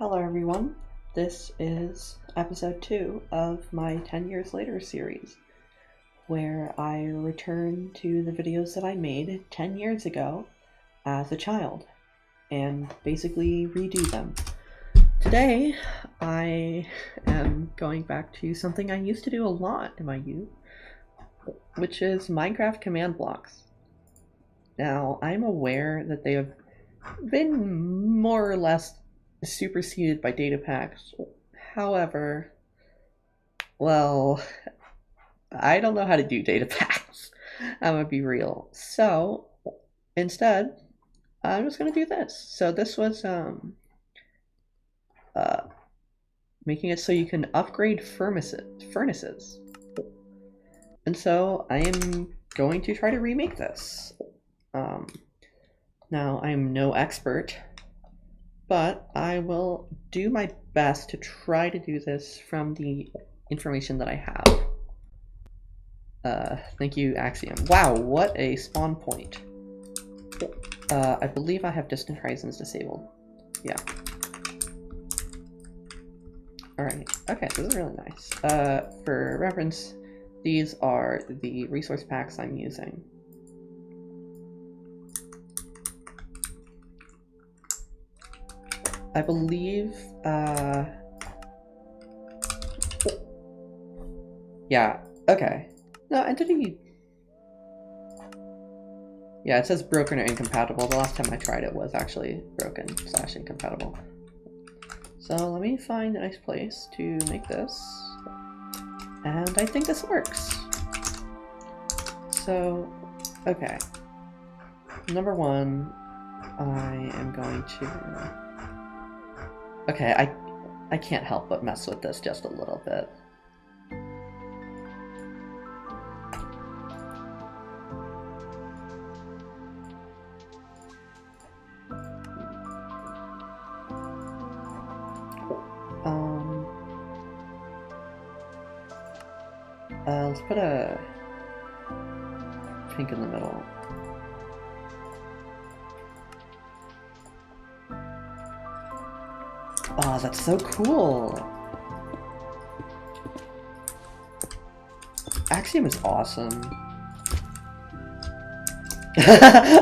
Hello everyone, this is episode 2 of my 10 Years Later series, where I return to the videos that I made 10 years ago as a child, and basically redo them. Today, I am going back to something I used to do a lot in my youth, which is Minecraft command blocks. Now, I'm aware that they have been more or less superseded by data packs. However, well, I don't know how to do data packs. I'm gonna be real. So instead, I'm just gonna do this. So this was making it so you can upgrade furnaces. And so I am going to try to remake this. Now I'm no expert, but I will do my best to try to do this from the information that I have. Thank you, Axiom. Wow, what a spawn point. I believe I have Distant Horizons disabled. Yeah. Alright, okay, this is really nice. For reference, these are the resource packs I'm using. I believe, yeah, okay. No, entity... Yeah, it says broken or incompatible. The last time I tried it was actually broken / incompatible. So let me find a nice place to make this. And I think this works. So, okay. Number one, I am going to... Okay, I can't help but mess with this just a little bit. Let's put a pink in the middle. Oh, that's so cool! Axiom is awesome.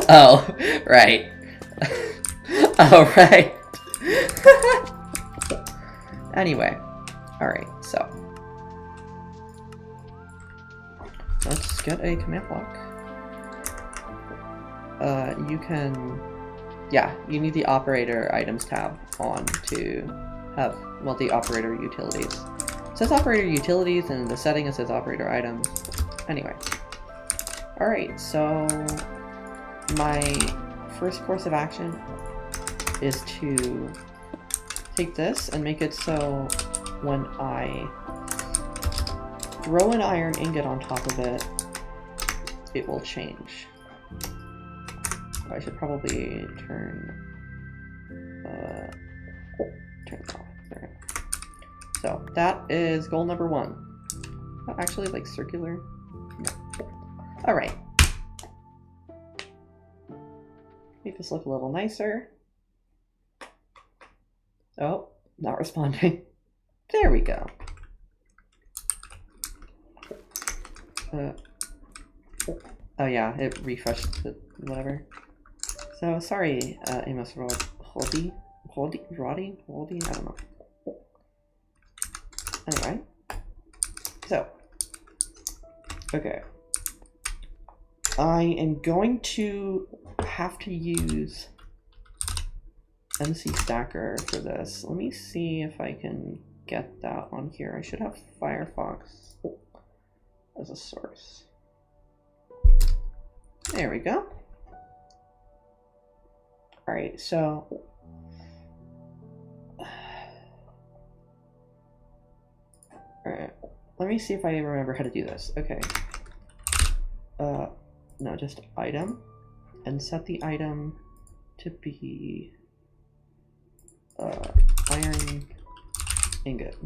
Oh, right. Oh, right. Anyway, alright, so. Let's get a command block. You can... Yeah, you need the operator items tab on to have, well, the operator utilities. It says operator utilities, and in the setting it says operator items. Anyway. Alright, so my first course of action is to take this and make it so when I throw an iron ingot on top of it, it will change. I should probably turn it off. There. So that is goal number one. Oh, actually, like circular. No. All right. Make this look a little nicer. Oh, not responding. There we go. Oh yeah, it refreshed it, whatever. So sorry, Amos Roddy, I don't know. Anyway, so okay, I am going to have to use MC Stacker for this. Let me see if I can get that on here. I should have Firefox as a source. There we go. Alright, so alright, let me see if I remember how to do this. Okay. No, just item, and set the item to be iron ingot.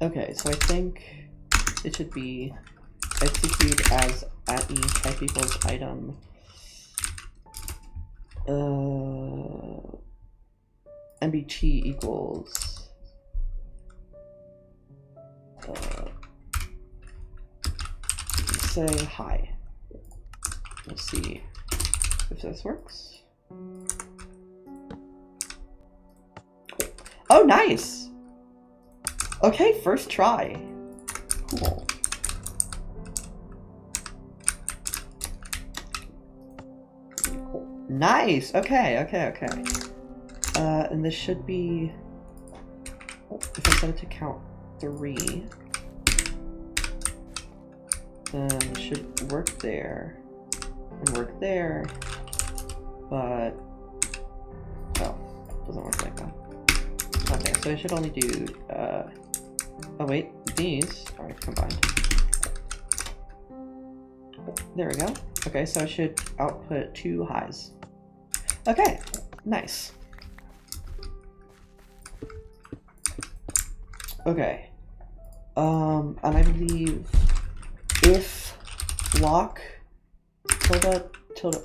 Okay, so I think it should be execute as @e type equals item MBT equals say hi. Let's see if this works. Oh, nice! Okay, first try. Cool. Nice! Okay. And this should be... if I set it to count 3, then it should work there, and work there, but... oh, doesn't work like that. Okay, so I should only do, oh wait, these are combined. There we go. Okay, so I should output 2 highs. Okay, nice. Okay. And I believe if lock tilde,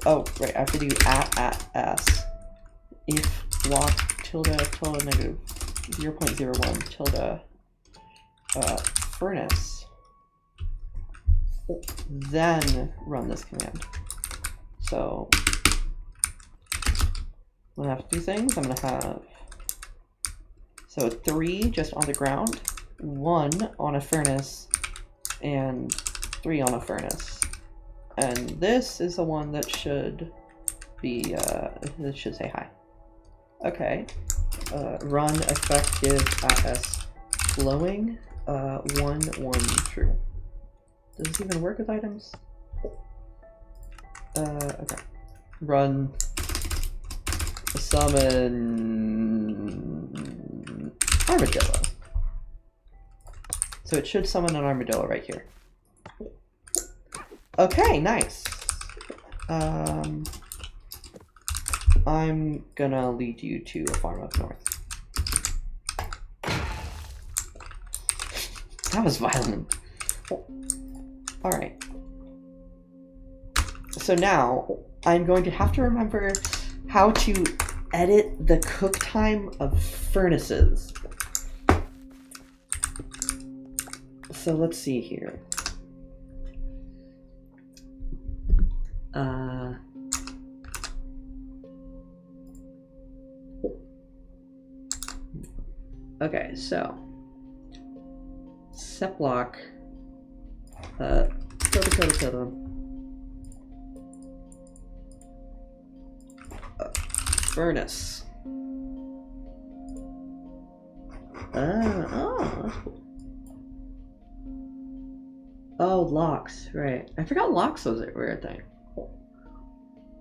oh, right, I have to do at s. If lock tilde negative 0.01 tilde furnace, then run this command. So I'm gonna have 2 things. I'm gonna have, so 3 just on the ground, 1 on a furnace, and 3 on a furnace. And this is the one that should be, that should say hi. Okay. Run effective at s glowing, 1 true. Does this even work with items? Okay. Run summon armadillo. So it should summon an armadillo right here. Okay, nice. I'm gonna lead you to a farm up north. That was violent. Alright. So now, I'm going to have to remember how to edit the cook time of furnaces. So let's see here. Okay, so set block, furnace. Oh, that's cool. Oh, locks, right. I forgot locks was a weird thing.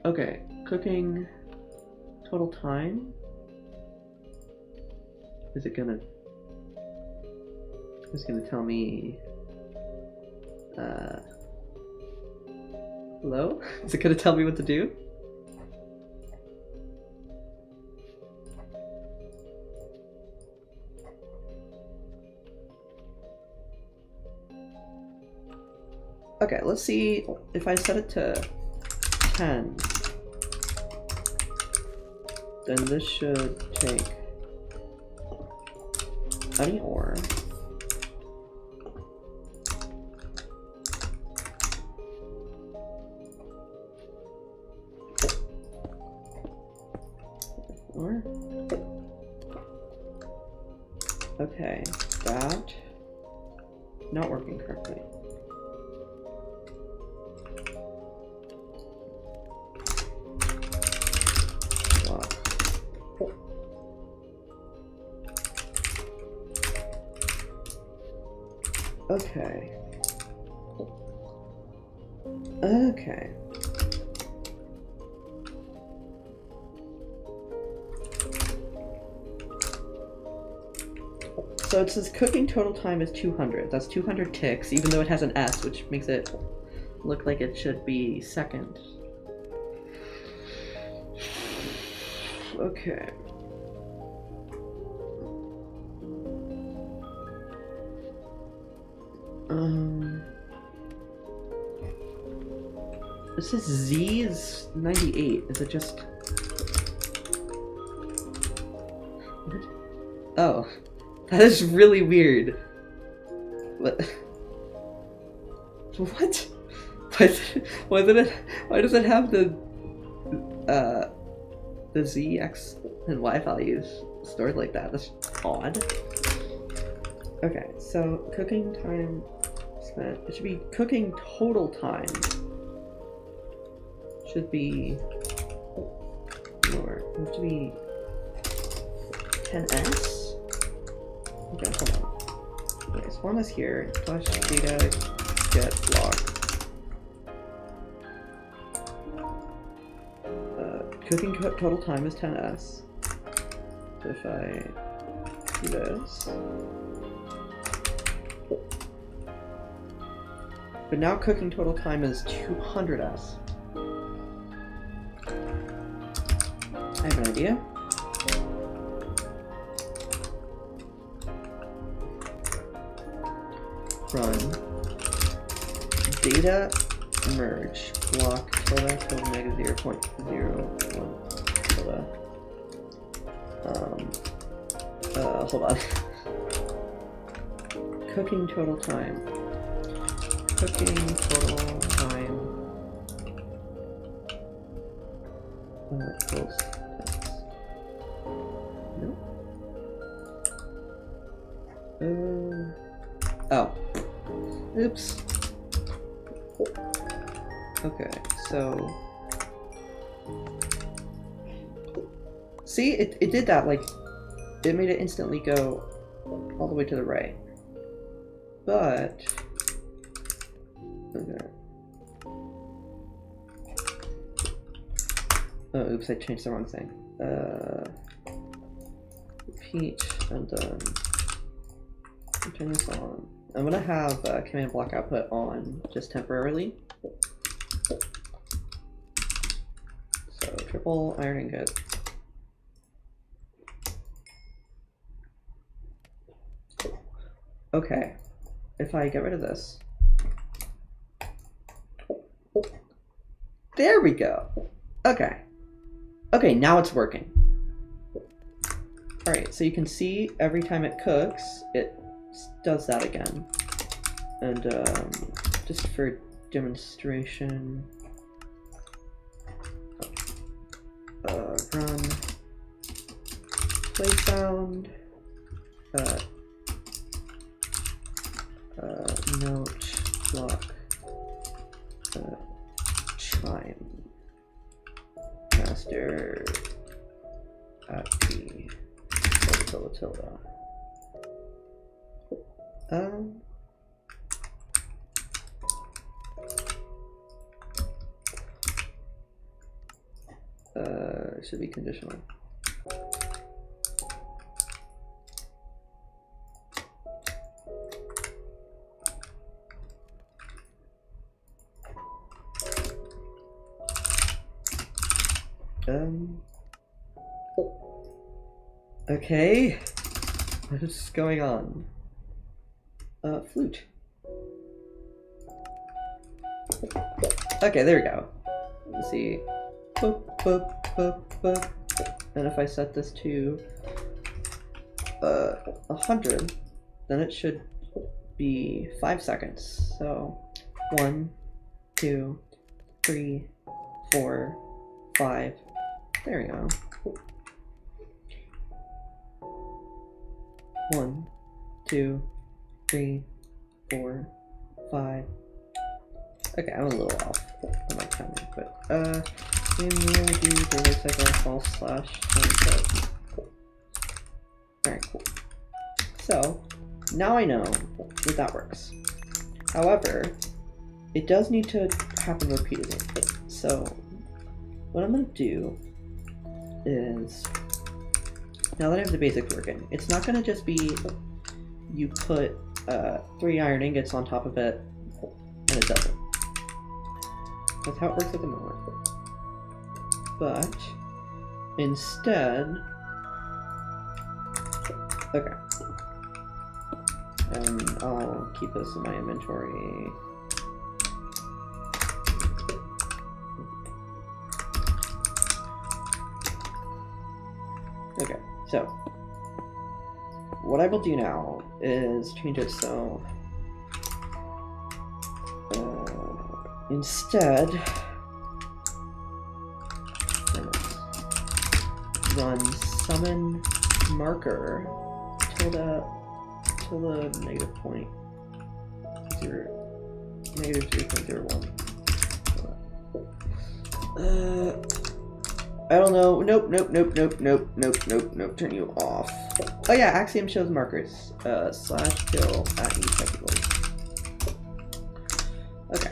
Okay, cooking total time. Is it gonna... it's gonna tell me... hello? Is it gonna tell me what to do? Okay, let's see if I set it to 10. Then this should take any ore. Okay, that not working correctly. Wow. Okay. Okay. So it says cooking total time is 200. That's 200 ticks, even though it has an S, which makes it look like it should be second. Okay. This is Z is 98. Is it just... Oh, that is really weird. What? What? Why does it have the Z, X, and Y values stored like that? That's odd. Okay, so cooking time spent. It should be cooking total time. Should be lower. It should be 10s. Okay, hold on. Okay, so one is here. Flash data get log. Cooking total time is 10s. So if I do this. But now cooking total time is 200s. I have an idea. Run data merge block tilde tilde negative 0.01 tilde. Hold on. Cooking total time. Cooking total time. Close. Nope. Oh. Oops. Okay, so... See, it did that, like, it made it instantly go all the way to the right. But... Okay. Oh, oops, I changed the wrong thing. Repeat, and then... turn this on. I'm gonna have command block output on just temporarily. So triple iron ingot. Okay, if I get rid of this. There we go. Okay. Okay, now it's working. Alright, so you can see every time it cooks, it does that again. And just for demonstration, run play sound, note block, chime, master ASCII tilde. It should be conditional. Okay. What is going on? Flute. Okay, there we go. Let's see. Boop, boop, boop, boop. And if I set this to 100, then it should be 5 seconds. So 1, 2, 3, 4, 5. There we go. 1, 2, 3, 4, 5. Okay, I'm a little off on my timing, but do data cycle false slash time. Alright, cool. So now I know that that works. However, it does need to happen repeatedly. So what I'm gonna do is, now that I have the basics working, it's not gonna just be you put 3 iron ingots on top of it and it does it. That's how it works at the moment. But instead, okay, and I'll keep this in my inventory. Okay, so what I will do now is change it so instead run summon marker tilde negative point negative 0.01. I don't know. Nope. Turn you off. Oh yeah, Axiom shows markers. Slash kill at each technical. Okay.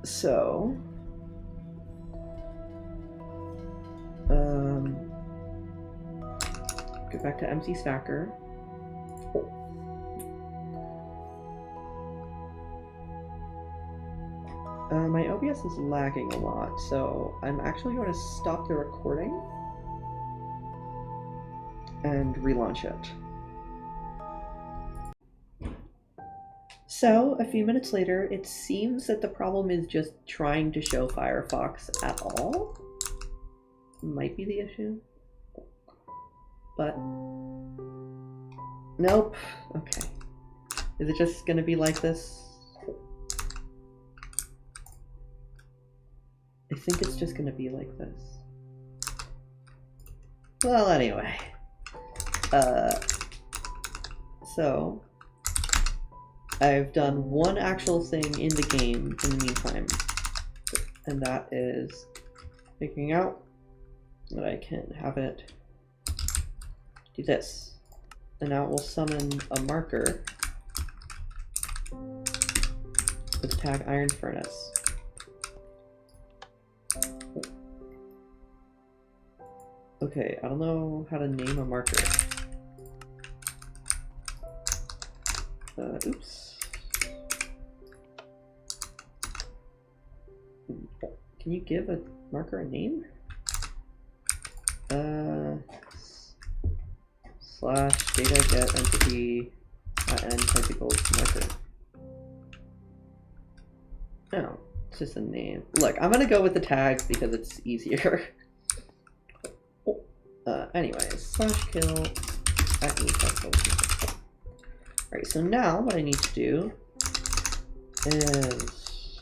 So go back to MC Stacker. My OBS is lagging a lot, so I'm actually going to stop the recording and relaunch it. So, a few minutes later, it seems that the problem is just trying to show Firefox at all. Might be the issue. But nope. Okay. Is it just gonna be like this? I think it's just gonna be like this. Well, anyway. So I've done one actual thing in the game in the meantime, and that is figuring out that I can have it do this. And now it will summon a marker with the tag Iron Furnace. Okay, I don't know how to name a marker. Oops. Can you give a marker a name? Slash data get entity n type equals marker. Oh, it's just a name. Look, I'm gonna go with the tags because it's easier. Anyways, slash kill at e type equals. Alright, so now what I need to do is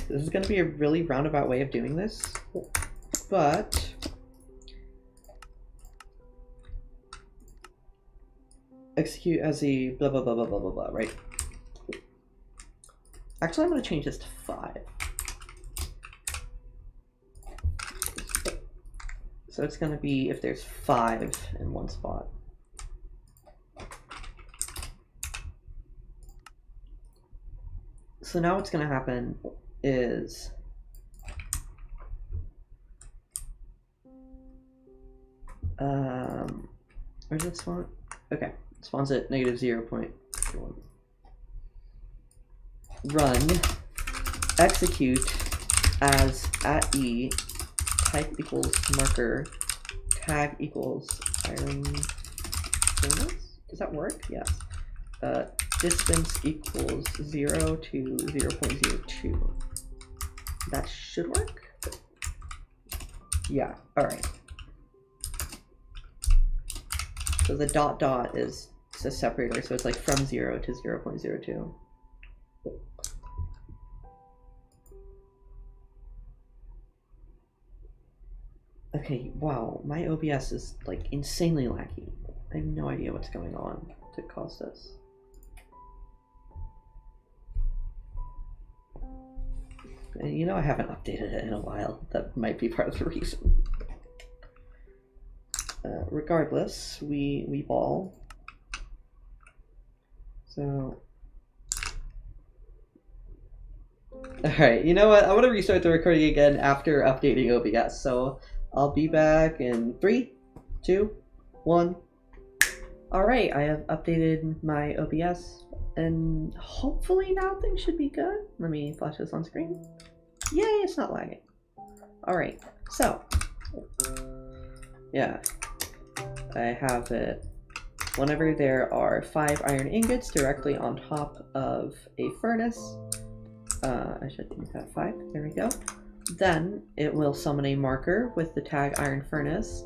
this is going to be a really roundabout way of doing this, but execute as the blah blah blah blah blah blah blah, right? Actually, I'm going to change this to 5. So it's going to be if there's 5 in one spot. So now what's going to happen is where's it spawn? Okay, it spawns at negative 0.1. Run execute as at e type equals marker tag equals iron furnace. Does that work? Yes. Distance equals 0 to 0.02. That should work. Yeah. All right. So the dot dot is a separator, so it's like from 0 to 0.02. Okay, wow, my OBS is like insanely laggy. I have no idea what's going on to cause this. And you know, I haven't updated it in a while. That might be part of the reason. Regardless, we ball. So, alright, you know what? I want to restart the recording again after updating OBS. So I'll be back in 3, 2, 1. Alright, I have updated my OBS and hopefully now things should be good. Let me flash this on screen. Yay, it's not lagging. Alright, so yeah, I have it whenever there are 5 iron ingots directly on top of a furnace. I should make that 5. There we go. Then it will summon a marker with the tag Iron Furnace,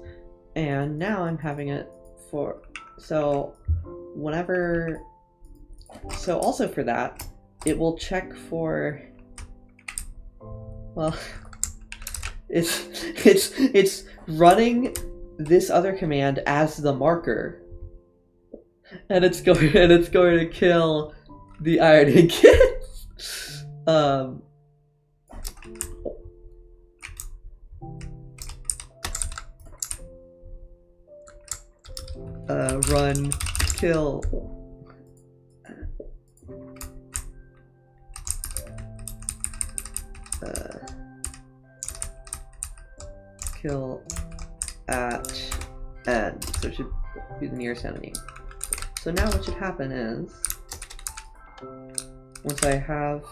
and now I'm having it for, so whenever, so also for that, it will check for, well, it's running this other command as the marker, and it's going to kill the Iron Ingots. Run, kill. Kill at end. So it should be the nearest enemy. So now what should happen is, once I have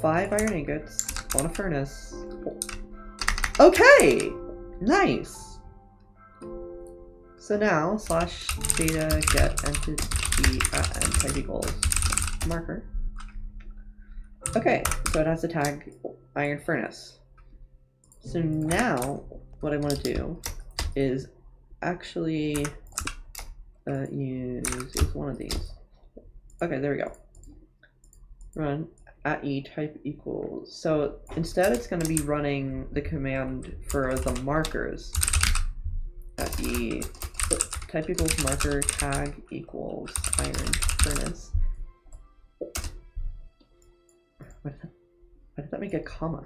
5 iron ingots on a furnace. Okay! Nice! So now, / data get entity at end type equals marker. Okay, so it has the tag Iron Furnace. So now, what I want to do is actually use one of these. Okay, there we go. Run at e type equals. So instead it's going to be running the command for the markers. At e type equals marker tag equals Iron Furnace. Why did that make a comma?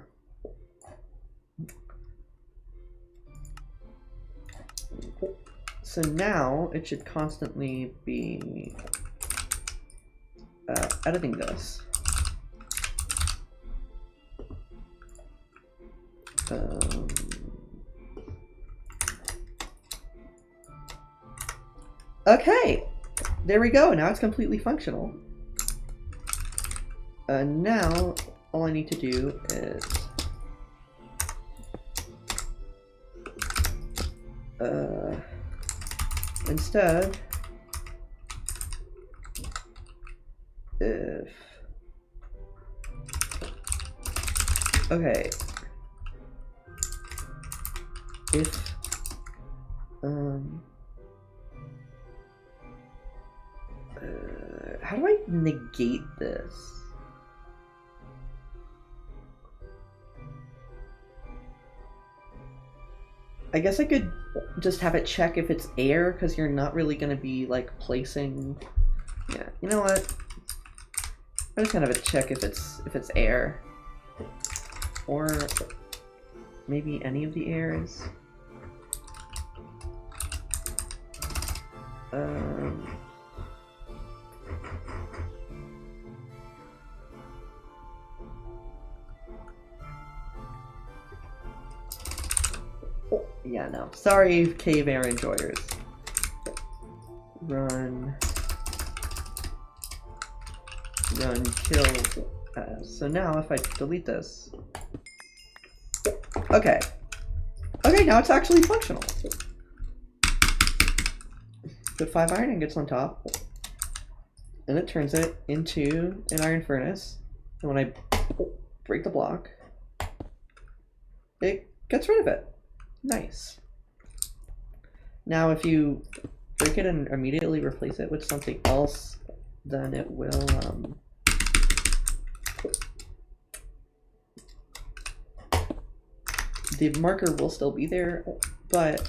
So now it should constantly be editing this. Okay, there we go. Now it's completely functional. Now all I need to do is instead, if okay, if how do I negate this? I guess I could just have it check if it's air, because you're not really going to be like placing. Yeah, you know what? I'm just gonna have it check if it's air, or maybe any of the airs. Yeah, no. Sorry, cave air enjoyers. Run, kill. So now if I delete this. Okay. Okay, now it's actually functional. Put 5 iron ingots on top, and it turns it into an iron furnace. And when I break the block, it gets rid of it. Nice. Now if you break it and immediately replace it with something else, then it will the marker will still be there, but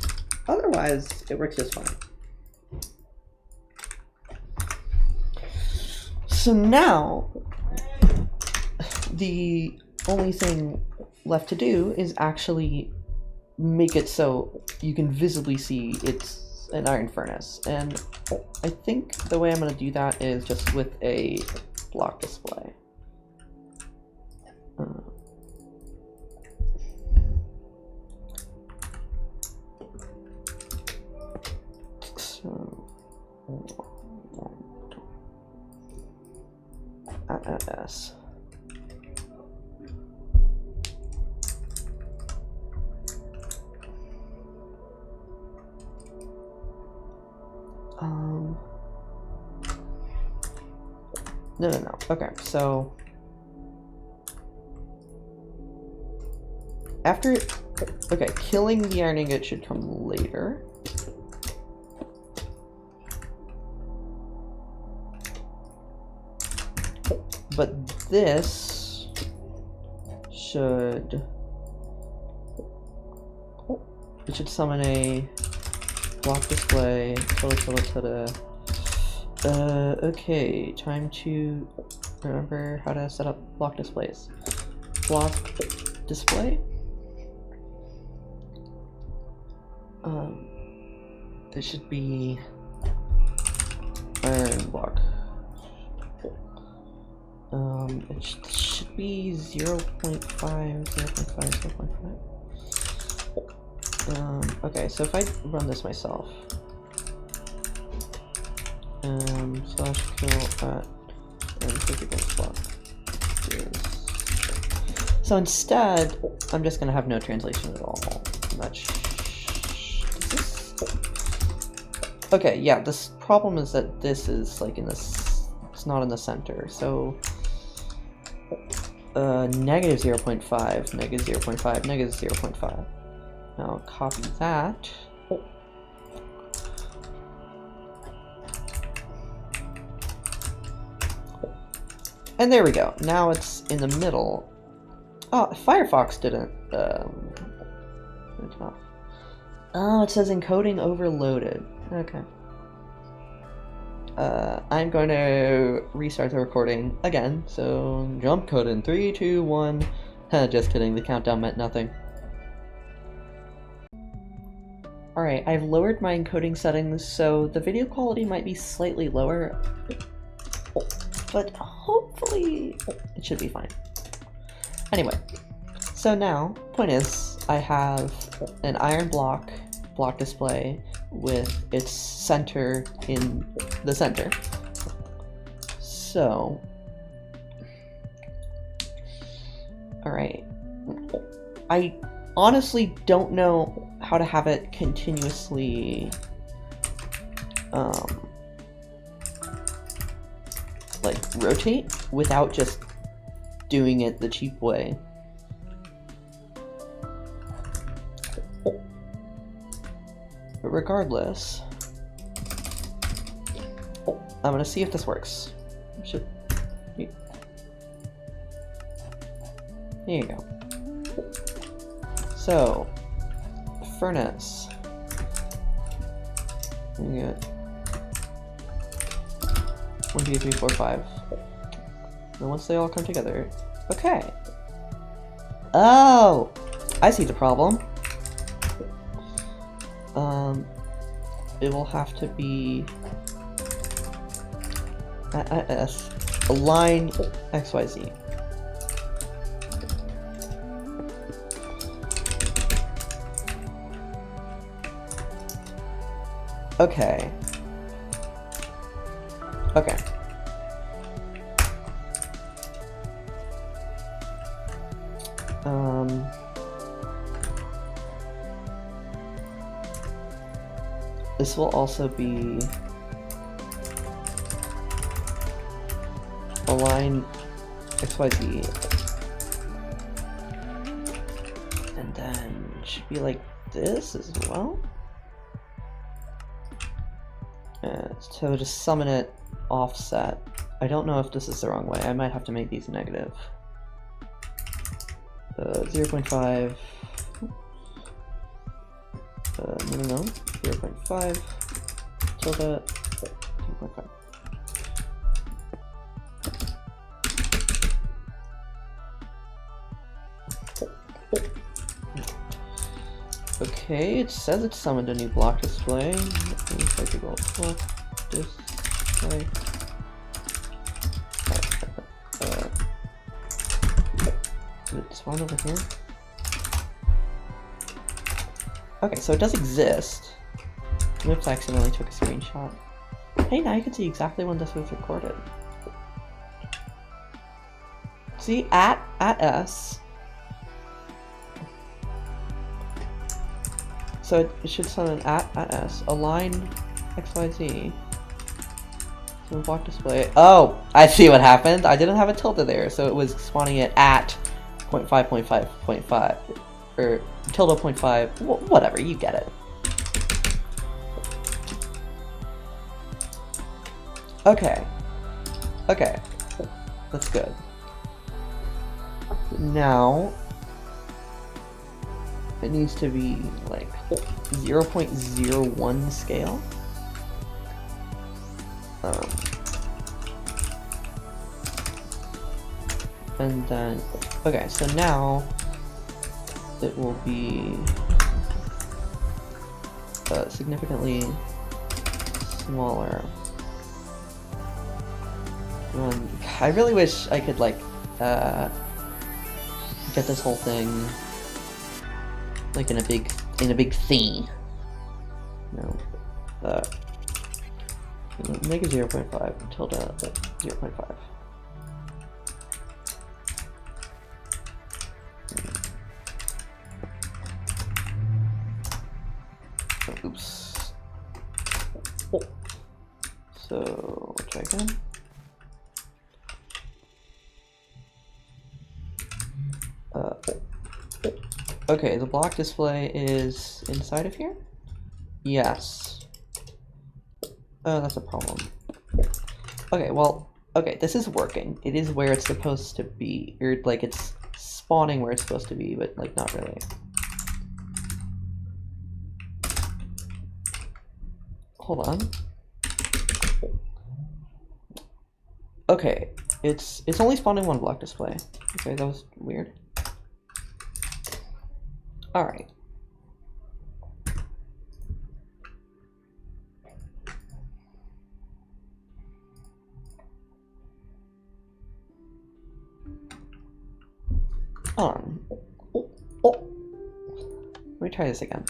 otherwise it works just fine. So now the only thing left to do is actually make it so you can visibly see it's an iron furnace, and I think the way I'm going to do that is just with a block display. So S. No. Okay, so after, okay, killing the iron ingot should come later. But this should, it should summon a block display. Okay, time to remember how to set up block displays. Block display. There should be iron block. It should be 0.5, 0.5. Okay, so if I run this myself, slash kill at and physical block is. So instead, I'm just gonna have no translation at all. Okay, yeah, this problem is that this is like in this, it's not in the center, so negative 0.5, negative 0.5, negative 0.5. Now copy that. And there we go. Now it's in the middle. Oh, Firefox didn't turn it off. Oh, it says encoding overloaded. Okay. I'm going to restart the recording again, so jump code in 3, 2, 1. Just kidding, the countdown meant nothing. Alright, I've lowered my encoding settings, so the video quality might be slightly lower, but hopefully it should be fine. Anyway, so now, point is, I have an iron block display with its center in the center. So, alright, I honestly don't know how to have it continuously like rotate without just doing it the cheap way. But regardless, I'm gonna see if this works. Here you go. So, furnace. We get 1, 2, 3, 4, 5. And once they all come together, okay. Oh, I see the problem. It will have to be S, align XYZ. Okay. Okay. This will also be align XYZ, and then it should be like this as well. So just summon it offset. I don't know if this is the wrong way. I might have to make these negative. 0.5. No. 0.5. Tilde. 2.5. Okay, it says it summoned a new block display. Block display. Did it spawn over here? Okay, so it does exist. Oops, I accidentally took a screenshot. Hey, now you can see exactly when this was recorded. See, at S. So it should summon at S, align XYZ. So block display. Oh, I see what happened. I didn't have a tilde there, so it was spawning it at 0.5, 0.5, 0.5. or tilde 0.5, whatever, you get it. Okay. Okay. That's good. Now, it needs to be like 0.01 scale. And then, okay, so now it will be significantly smaller. I really wish I could like get this whole thing like in a big thing. No, make it 0.5 tilde 0.5. Oops. Oh. So try again. Okay, the block display is inside of here? Yes. Oh, that's a problem. Okay, well, okay, this is working. It is where it's supposed to be. Or, like, it's spawning where it's supposed to be, but, like, not really. Hold on. Okay, it's only spawning one block display. Okay, that was weird. Alright. Let me try this again.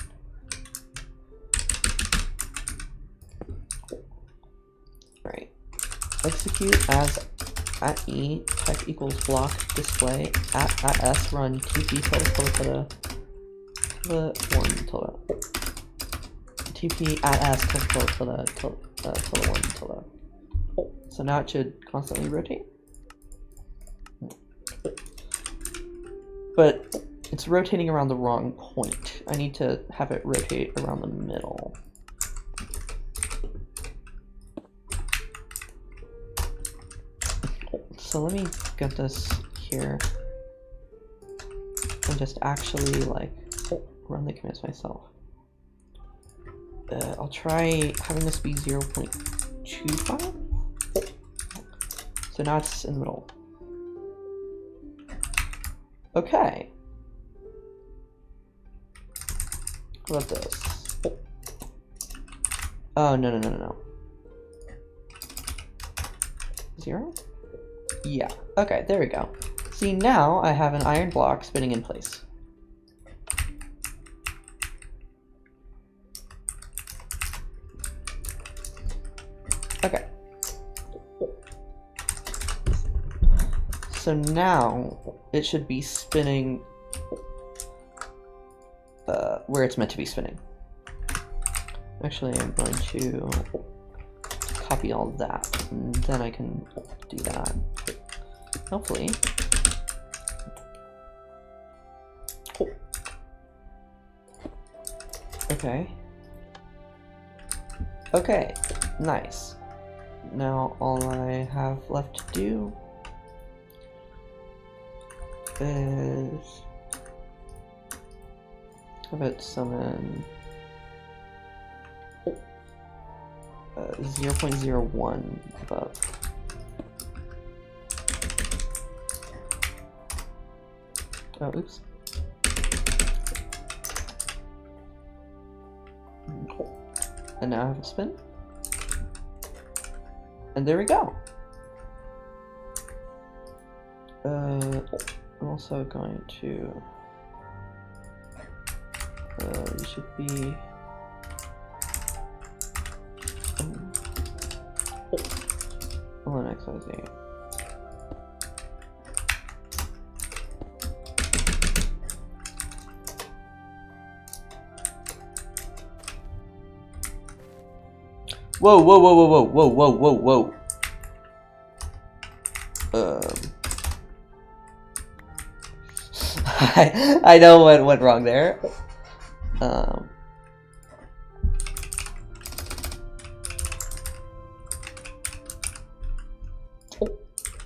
Alright. Execute as at E type equals block display at S run TP tilde one tilde TP at S tilde 1 tilde. So now it should constantly rotate. But it's rotating around the wrong point. I need to have it rotate around the middle. So let me get this here and just actually like run the commands myself. I'll try having this be 0.25. So now it's in the middle. Okay. What about this? Oh, no. 0? Yeah. Okay, there we go. See, now I have an iron block spinning in place. Okay. So now it should be spinning where it's meant to be spinning. Actually, I'm going to copy all that, and then I can do that. Hopefully. Okay. Okay, nice. Now all I have left to do is have it summon 0.01 above. Oh, oops. And now I have a spin. And there we go. I'm also going to you should be XYZ. Whoa. I know what went wrong there.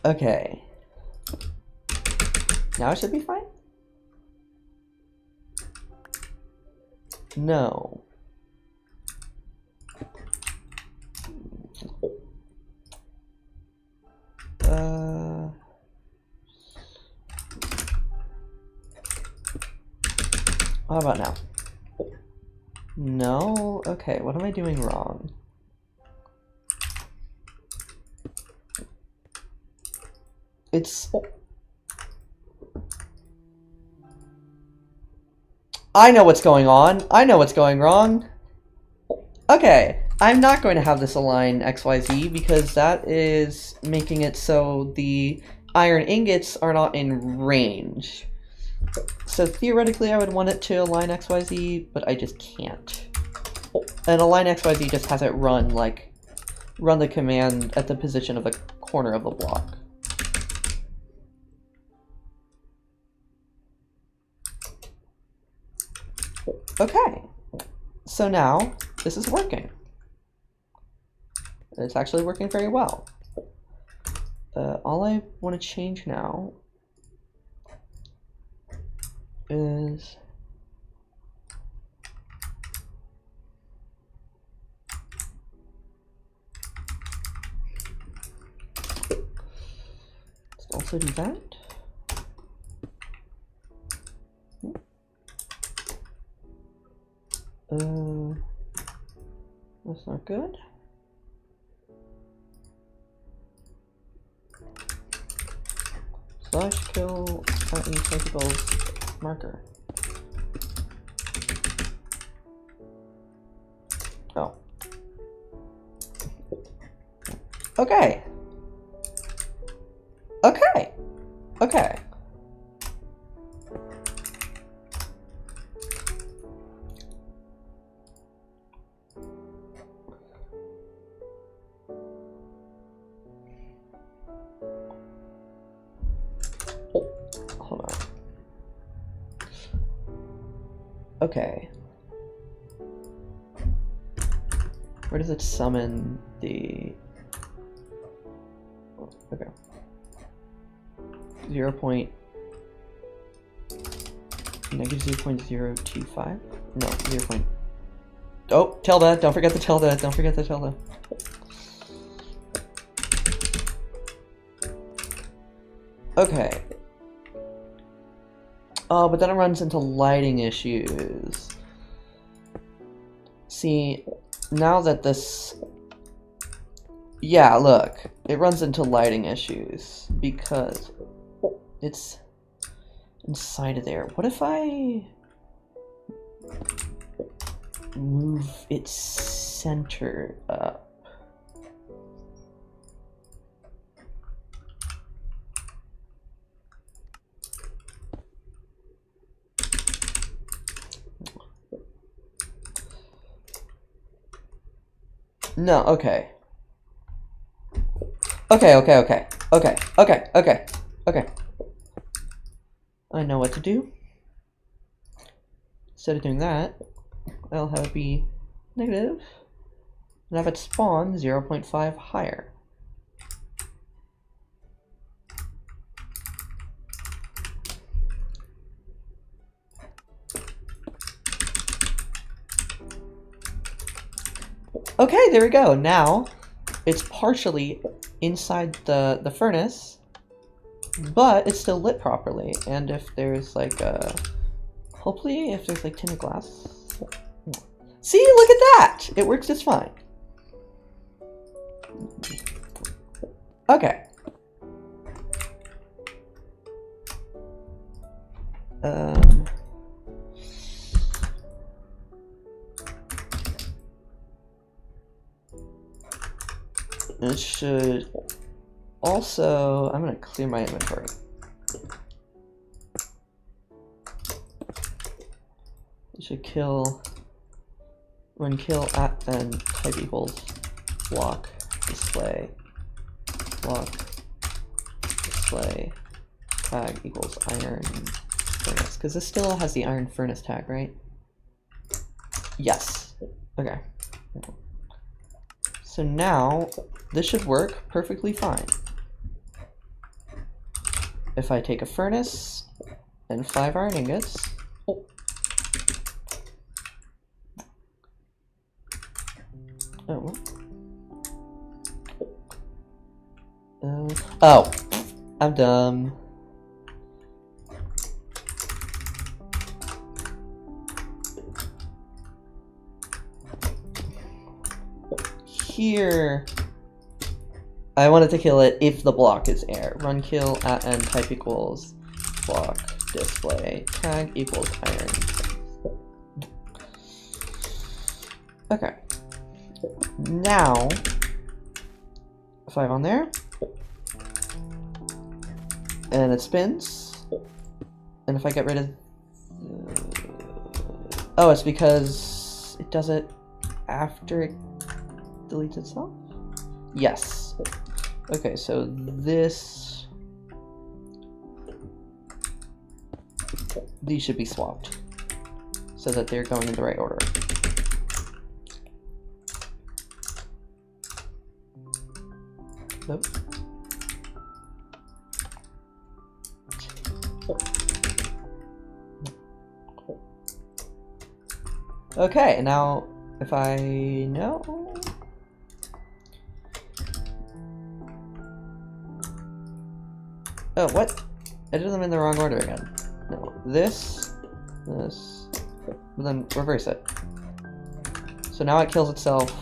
Okay. Now it should be fine? No. How about now? No? Okay, what am I doing wrong? It's... I know what's going on. I know what's going wrong. Okay, I'm not going to have this align XYZ because that is making it so the iron ingots are not in range. So theoretically I would want it to align XYZ, but I just can't. And align XYZ just has it run the command at the position of the corner of the block. Okay, so now this is working. It's actually working very well. All I want to change now is let's also do that. That's not good. Slash kill equals marker. Oh. Okay. Okay. Okay. Hold on. Okay. Where does it summon the... Okay. 0.-0.025? No, 0. Oh, tilde! Don't forget the tilde! Don't forget the tilde! Okay. Oh, but then it runs into lighting issues. See, now that this... Yeah, look. It runs into lighting issues because it's inside of there. What if I move its center up? No, okay. Okay. I know what to do. Instead of doing that, I'll have it be negative and have it spawn 0.5 higher. Okay, there we go. Now it's partially inside the furnace, but it's still lit properly. And if there's like hopefully if there's like tinted glass. See, look at that! It works just fine. Okay. It should also, I'm gonna clear my inventory. It should kill, when kill at then type equals block display tag equals iron furnace. because this still has the iron furnace tag, right? Yes. Okay. So now, this should work perfectly fine. If I take a furnace and 5 iron ingots, oh, I'm dumb. Here, I wanted to kill it if the block is air. Run kill at end type equals block display tag equals iron. Okay. Now, 5 on there, and it spins. And if I get rid of, oh, it's because it does it after it deletes itself? Yes. Okay, so these should be swapped so that they're going in the right order. Nope. Okay, and now if I know. Oh, what? I did them in the wrong order again. No, this, but then reverse it. So now it kills itself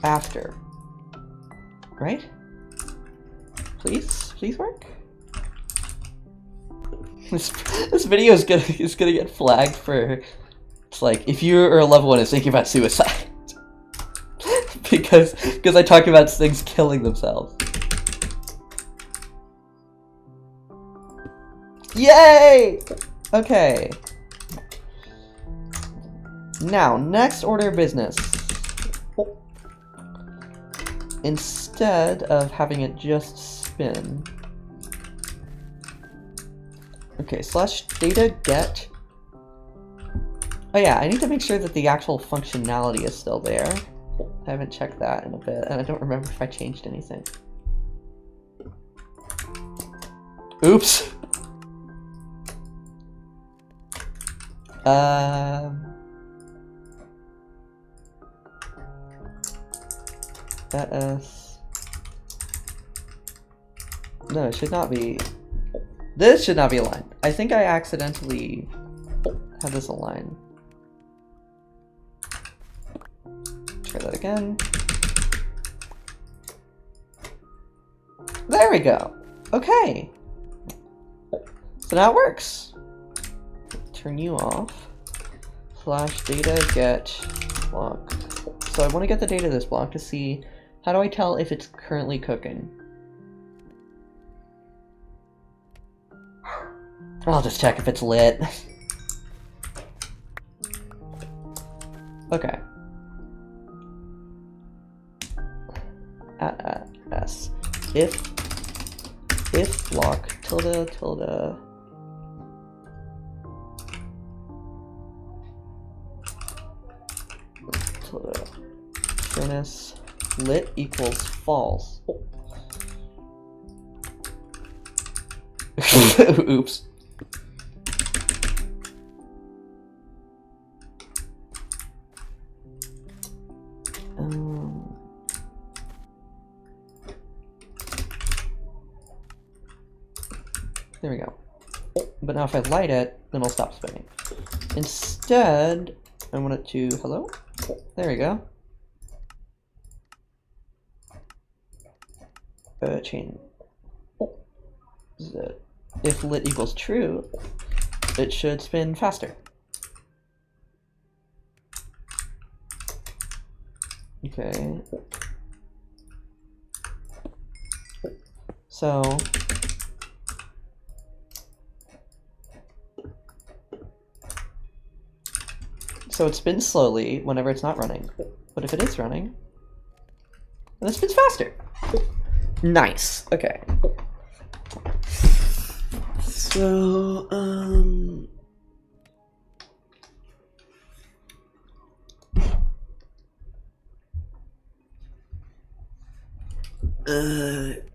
after. Right? Please work? This video is gonna get flagged for, it's like, if you are a level 1 and thinking about suicide. because I talk about things killing themselves. Yay! Okay. Now, next order of business. Instead of having it just spin. Okay, slash data get. Oh yeah, I need to make sure that the actual functionality is still there. I haven't checked that in a bit, and I don't remember if I changed anything. Oops! No, it should not be. This should not be aligned. I think I accidentally had this aligned. Try that again. There we go. Okay. So now it works. Turn you off. Slash data get block. So I want to get the data of this block to see, how do I tell if it's currently cooking? I'll just check if it's lit. Okay. S. If block tilde furnace lit equals false. Oops. There we go. But now if I light it, then it'll stop spinning. Instead, I want it to, hello? There we go. Chain. If lit equals true, it should spin faster. Okay. So it spins slowly whenever it's not running, but if it is running, then it spins faster. Nice. Okay. So,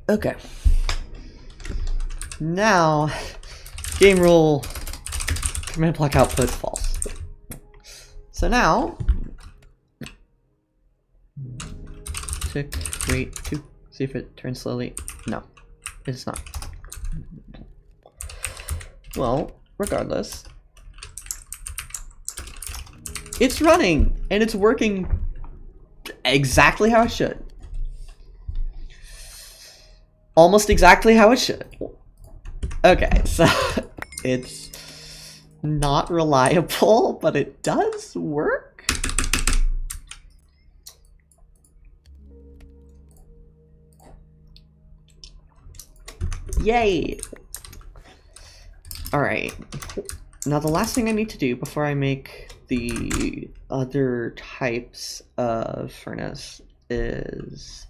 okay. Now, game rule, command block output false. So now, tick, wait, 2, see if it turns slowly. No, it's not. Well, regardless, it's running and it's working exactly how it should. Almost exactly how it should. Okay, so it's not reliable, but it does work. Yay! Alright, now the last thing I need to do before I make the other types of furnace is...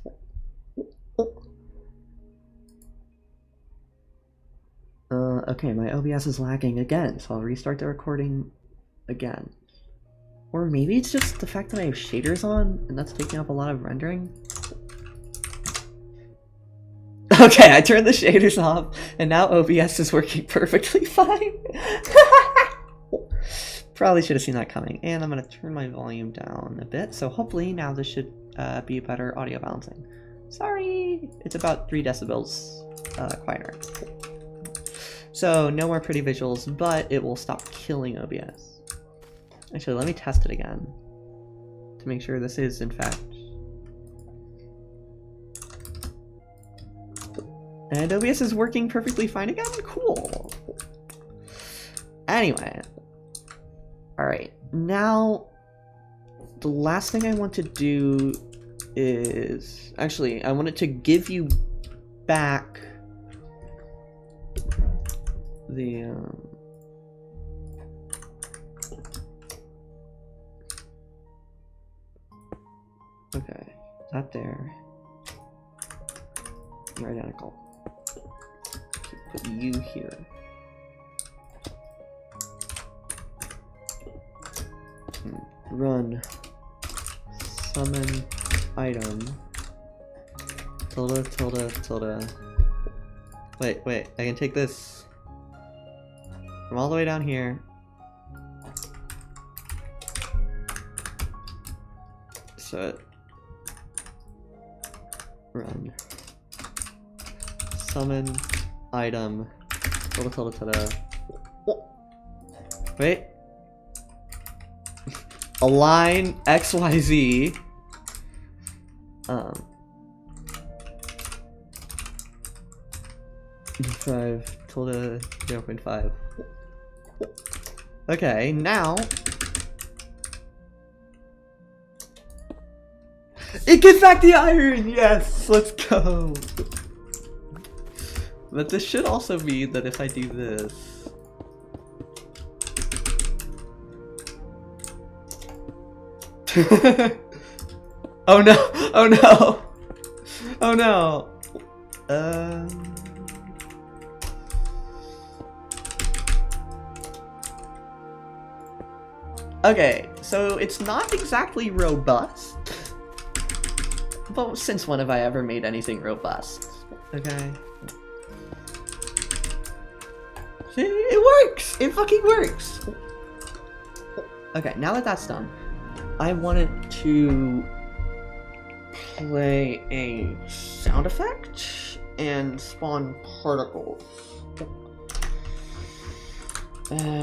okay, my OBS is lagging again, so I'll restart the recording again. Or maybe it's just the fact that I have shaders on, and that's taking up a lot of rendering. Okay, I turned the shaders off, and now OBS is working perfectly fine. Probably should have seen that coming. And I'm going to turn my volume down a bit, so hopefully now this should be better audio balancing. Sorry! It's about 3 decibels quieter. So, no more pretty visuals, but it will stop killing OBS. Actually, let me test it again to make sure this is, in fact... And OBS is working perfectly fine again? Cool! Anyway. Alright, now the last thing I want to do is... Actually, I wanted to give you back the... Okay, that there. You're identical. Put you here. Run summon item tilde tilde tilde. Wait, I can take this from all the way down here. So run summon item tilde tilde tilde. Wait. Align XYZ 5 tilde 0.5. Okay, now it gets back the iron! Yes! Let's go! But this should also mean that if I do this... Oh no! Oh no! Oh no! Okay, so it's not exactly robust. But since when have I ever made anything robust? Okay. See, it works! It fucking works! Okay, now that that's done, I wanted to play a sound effect and spawn particles,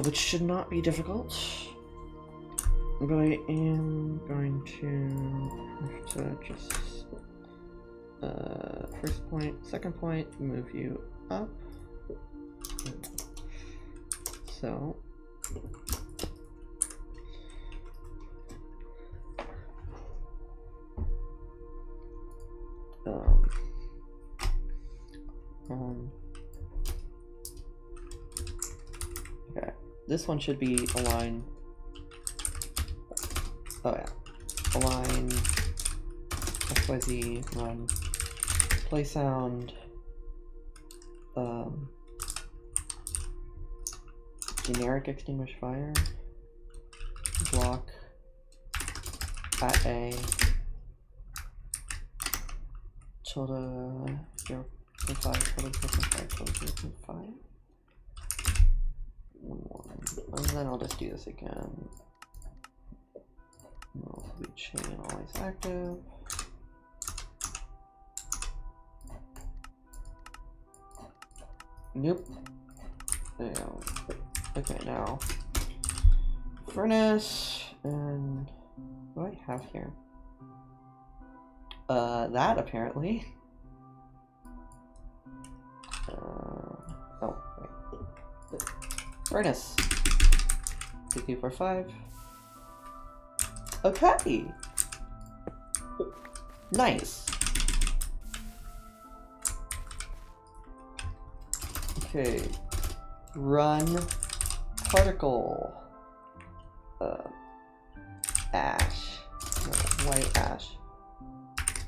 which should not be difficult. But I am going to have to just first point, second point, move you up. So okay, this one should be align. Oh yeah, align XYZ run play sound generic extinguish fire. Block at A. Tilde 0.5, tilde 0.5, tilde 0.5. And then I'll just do this again. Loop chain always active. Nope. There you go. Okay, now furnace, and what do I have here? That apparently. Oh, wait. Furnace. 2245. Okay. Nice. Okay. Run particle. Ash. No, white ash.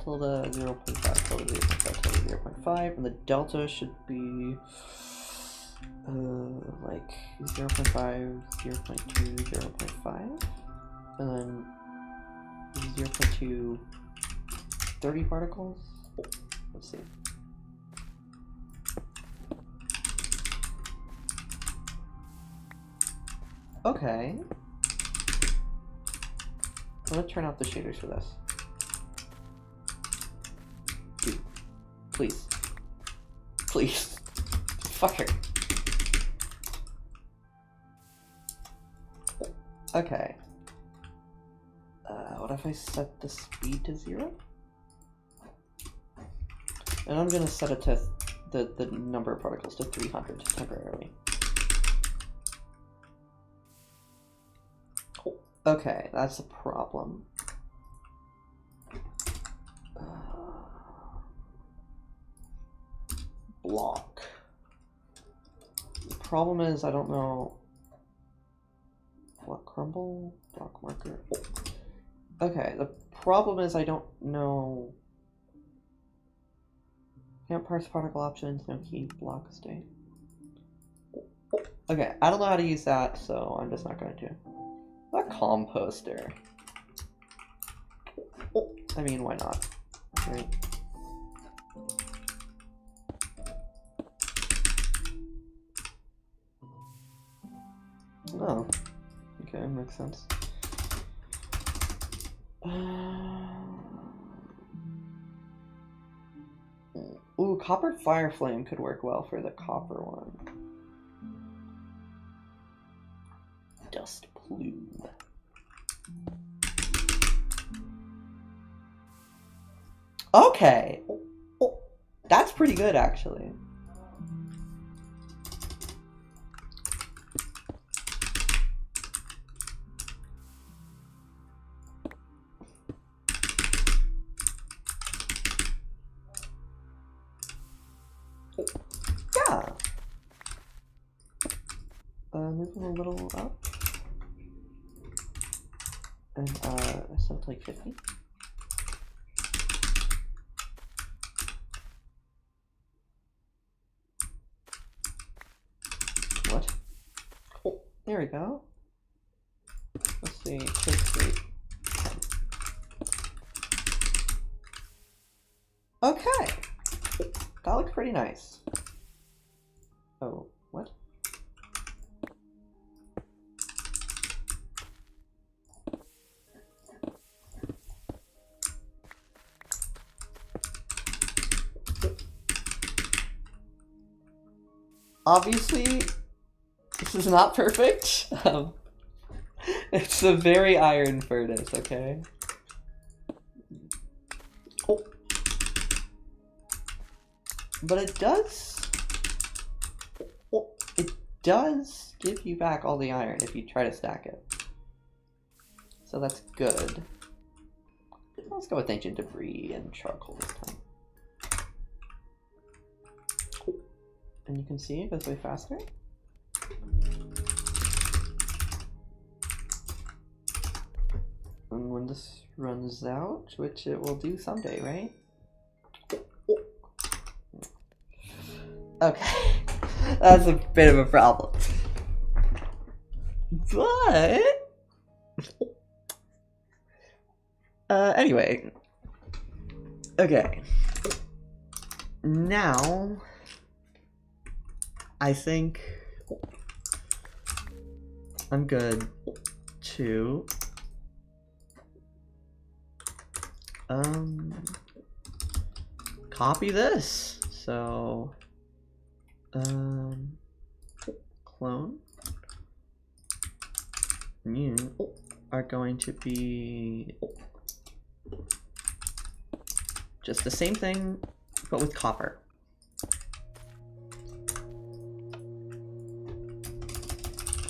Tilde 0.5, tilde 0.5, tilde 0.5, and the delta should be like 0.5, 0.2, 0.5, and then 0.2, 30 particles. Let's see. Okay. I'm gonna turn off the shaders for this. Dude, please. Please. Fucker. Okay. What if I set the speed to 0? And I'm gonna set it to the number of particles to 300 temporarily. Okay, that's a problem. Block. The problem is I don't know. Block crumble, block marker. Oh. Okay, the problem is I don't know. Can't parse particle options, no key, block state. Okay, I don't know how to use that, so I'm just not going to. A composter. I mean, why not? Right? Oh, okay, makes sense. Ooh, copper fire flame could work well for the copper one. Dust plume. Okay. Oh, that's pretty good, actually. Yeah. Moving a little up. And so it's like 50. What? Oh, there we go. Let's see, take 3. Okay. That looks pretty nice. Oh, what? Obviously, this is not perfect. It's a very iron furnace, okay? Oh. But it does give you back all the iron if you try to stack it. So that's good. Let's go with ancient debris and charcoal this time. And you can see it goes way faster. And when this runs out, which it will do someday, right? Okay, that's a bit of a problem. But anyway, okay. Now I think I'm good to copy this. So clone new are going to be just the same thing but with copper.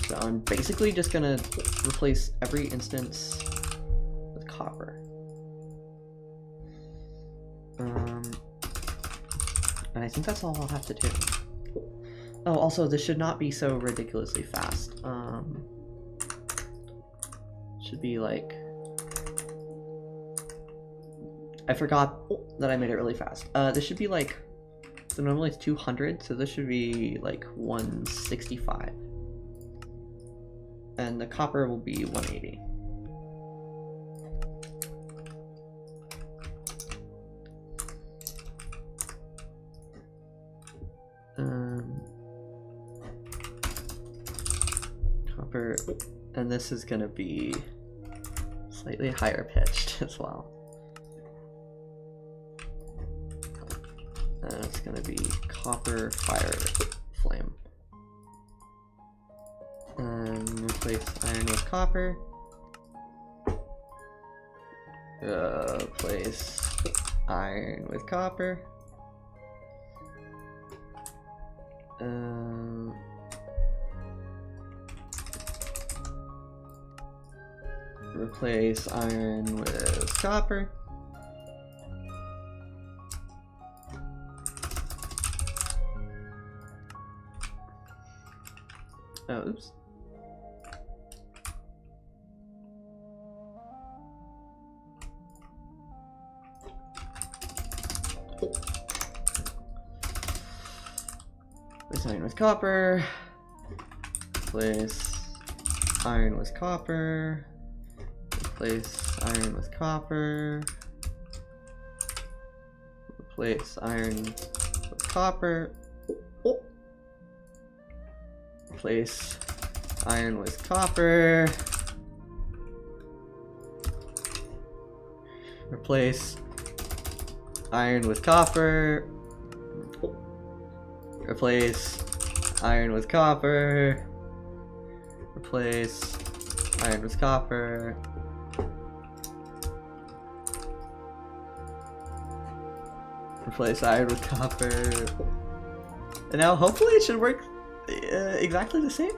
So I'm basically just gonna replace every instance with copper. And I think that's all I'll have to do. Oh, also, this should not be so ridiculously fast. Should be like... I forgot that I made it really fast. This should be like... So normally it's 200, so this should be like 165. And the copper will be 180. Copper, and this is gonna be slightly higher pitched as well. And it's gonna be copper fire flame. And replace iron with copper. Replace iron with copper. Replace iron with copper. Oh, oops. Replace iron with copper. Replace iron with copper. Replace iron with copper. Replace iron with copper. Replace iron with copper. Replace iron with copper. Replace iron with copper. Replace iron with copper. Replace iron with copper. And now hopefully it should work exactly the same.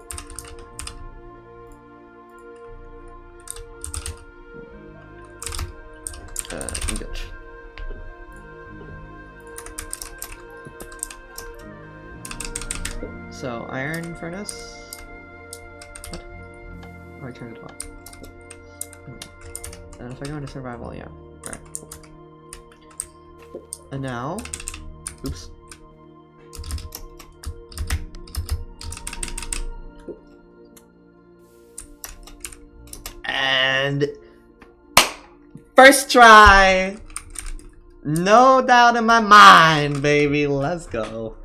Good. So iron furnace. What? Oh, I turned it off. And if I go into survival, yeah. Right. And now, oops. And first try, no doubt in my mind, baby. Let's go.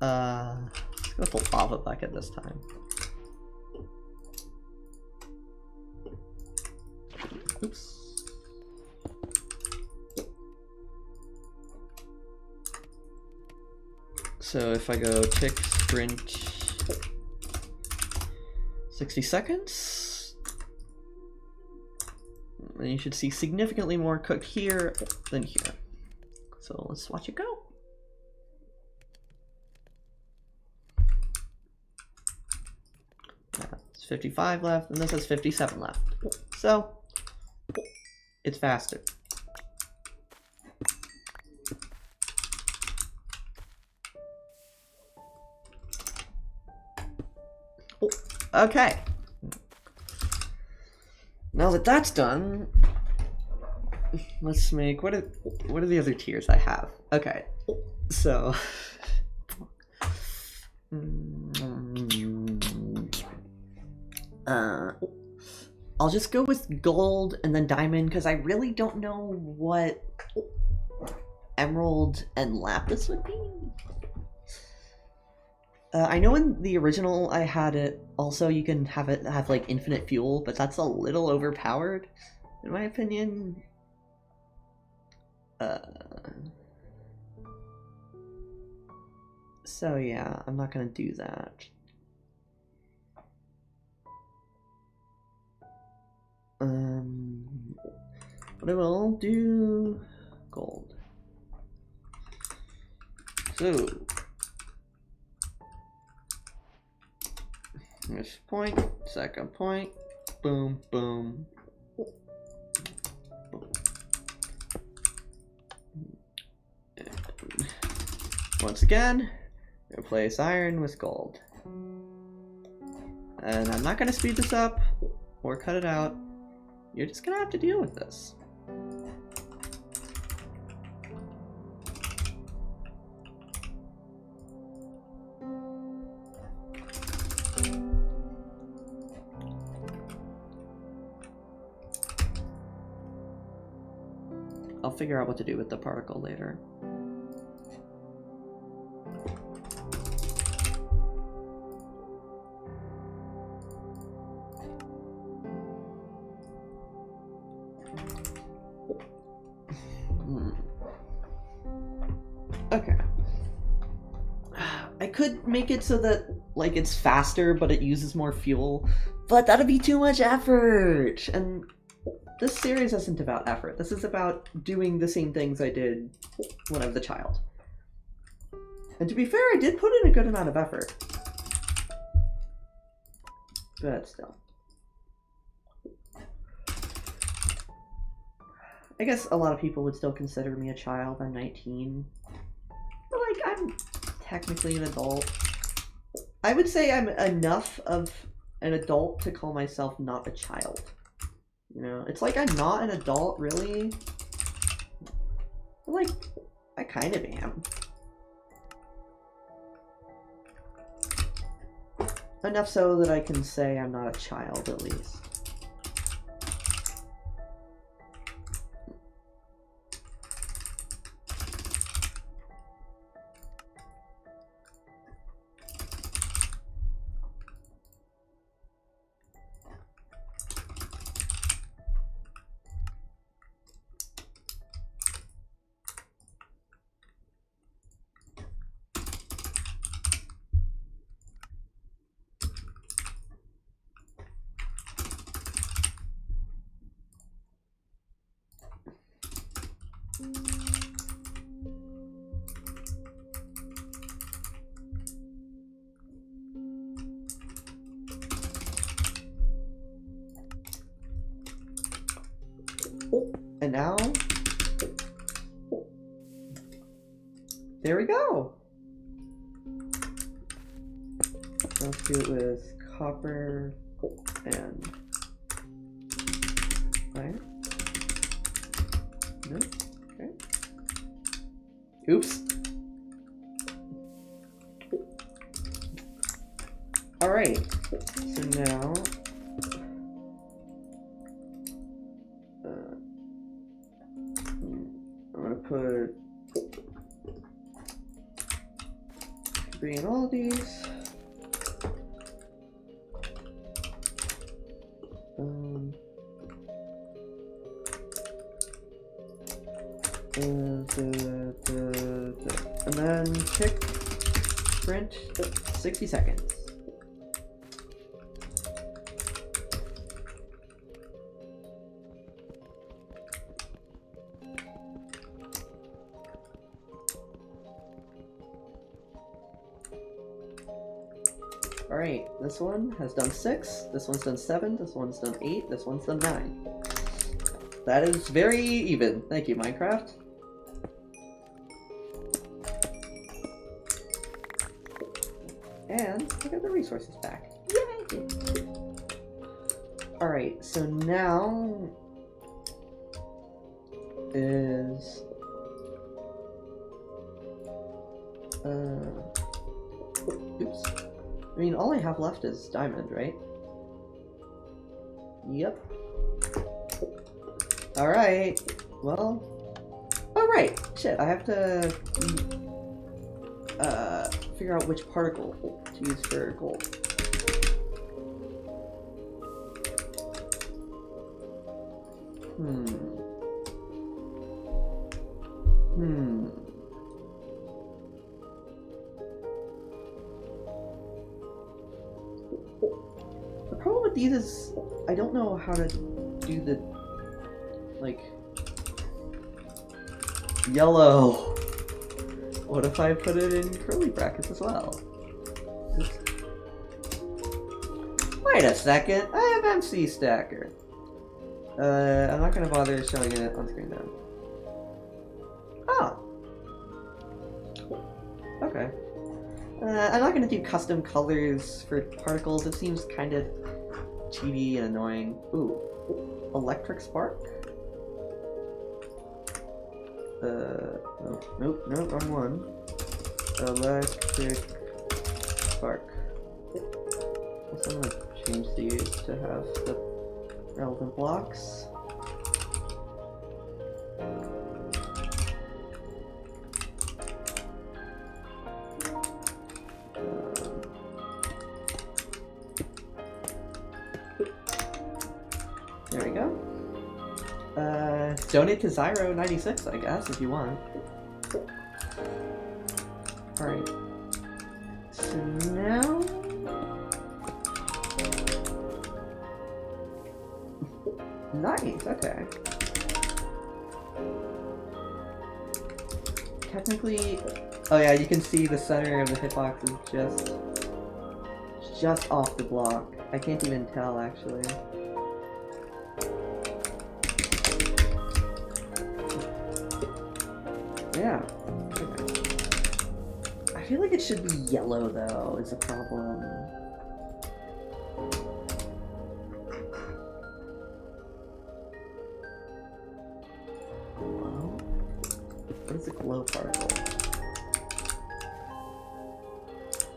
Let's go with the lava bucket this time. Oops. So if I go tick sprint 60 seconds, then you should see significantly more cooked here than here. So let's watch it go. It's 55 left, and this has 57 left. So it's faster. Okay. Now that that's done, let's make what are the other tiers I have? Okay, so I'll just go with gold and then diamond because I really don't know what emerald and lapis would be. I know in the original I had it also you can have it have like infinite fuel, but that's a little overpowered in my opinion. So yeah, I'm not gonna do that. But I will do gold. So this point, second point, boom, boom. And once again, replace iron with gold. And I'm not going to speed this up or cut it out. You're just going to have to deal with this. I'll figure out what to do with the particle later. Okay. I could make it so that, like, it's faster, but it uses more fuel, but that'd be too much effort! And this series isn't about effort. This is about doing the same things I did when I was a child. And to be fair, I did put in a good amount of effort. But still. I guess a lot of people would still consider me a child. I'm 19. But, like, I'm technically an adult. I would say I'm enough of an adult to call myself not a child. You know, it's like I'm not an adult, really. But, like, I kind of am. Enough so that I can say I'm not a child, at least. And now, there we go. Let's do it with copper and iron. No? Okay. Oops. Alright, so now I'm gonna put three in all of these. And then tick, sprint, 60 seconds. Alright, this one has done 6, this one's done 7, this one's done 8, this one's done 9. That is very even. Thank you, Minecraft. And I got the resources back. Yay! Alright, so now is oops. I mean, all I have left is diamond, right? Yep. Alright. Well. Alright. Shit, I have to figure out which particle to use for gold. The problem with these is I don't know how to do the, like, yellow. What if I put it in curly brackets as well? Wait a second, I have MC Stacker. I'm not gonna bother showing it on screen though. Oh. Okay. I'm not gonna do custom colors for particles. It seems kind of cheaty and annoying. Ooh, electric spark. Nope, wrong one. Electric spark. So I'm gonna change these to have the relevant blocks. There we go. Donate to Zyro96, I guess, if you want. Alright. So now... Nice, okay. Technically... Oh yeah, you can see the center of the hitbox is just off the block. I can't even tell, actually. Yeah. Okay. I feel like it should be yellow, though, is a problem. Well, what is a glow particle?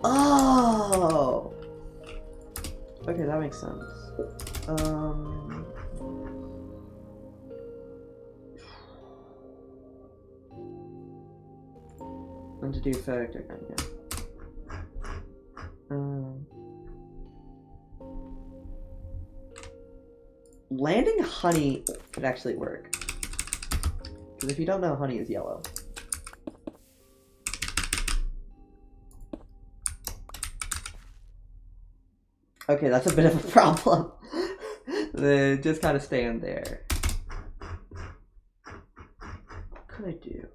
Oh! Okay, that makes sense. Entity effect, okay, yeah. Landing honey could actually work. Because if you don't know, honey is yellow. Okay, that's a bit of a problem. They just kind of stand there. What could I do?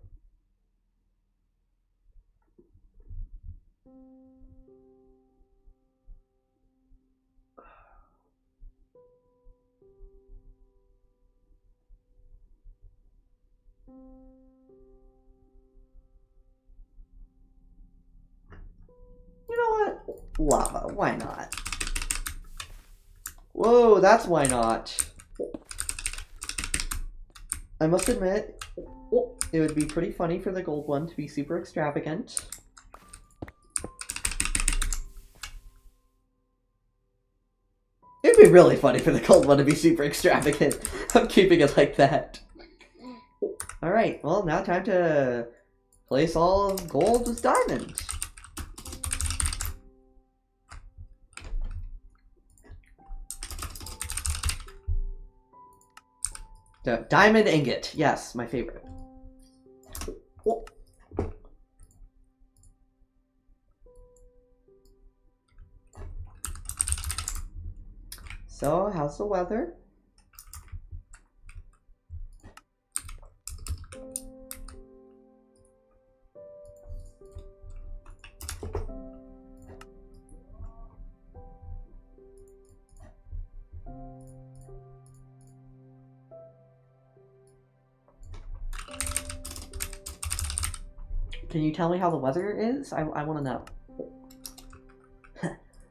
You know what? Lava, why not? Whoa, that's why not. I must admit, it would be pretty funny for the gold one to be super extravagant. It'd be really funny for the gold one to be super extravagant. I'm keeping it like that. Alright, well, now time to place all of gold with diamond. Diamond ingot, yes, my favorite. Oh. So, how's the weather? Can you tell me how the weather is? I want to know.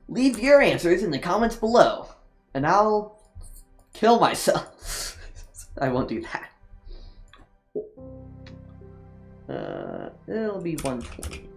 Leave your answers in the comments below, and I'll kill myself. I won't do that. It'll be 120.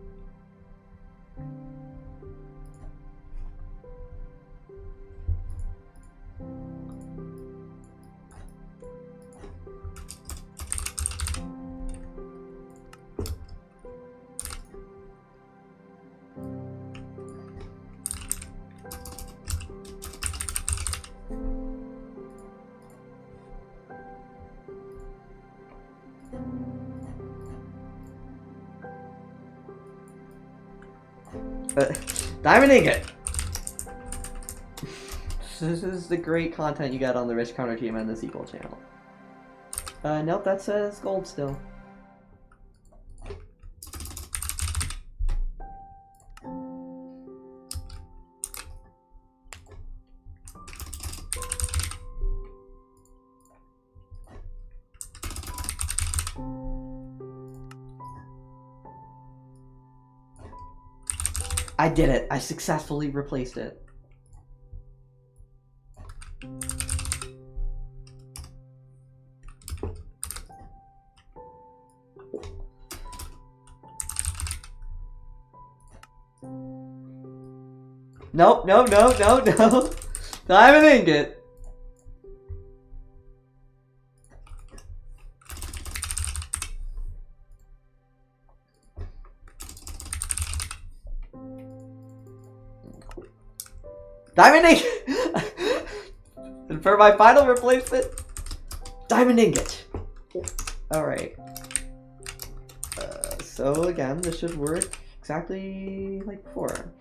Diamond ingot! This is the great content you get on the Rich Counter Team and the sequel channel. Nope, that says gold still. I did it! I successfully replaced it. Nope, no, no, no, no. Diamond ingot. Diamond ingot. And for my final replacement, diamond ingot. All right. So again, this should work exactly like before.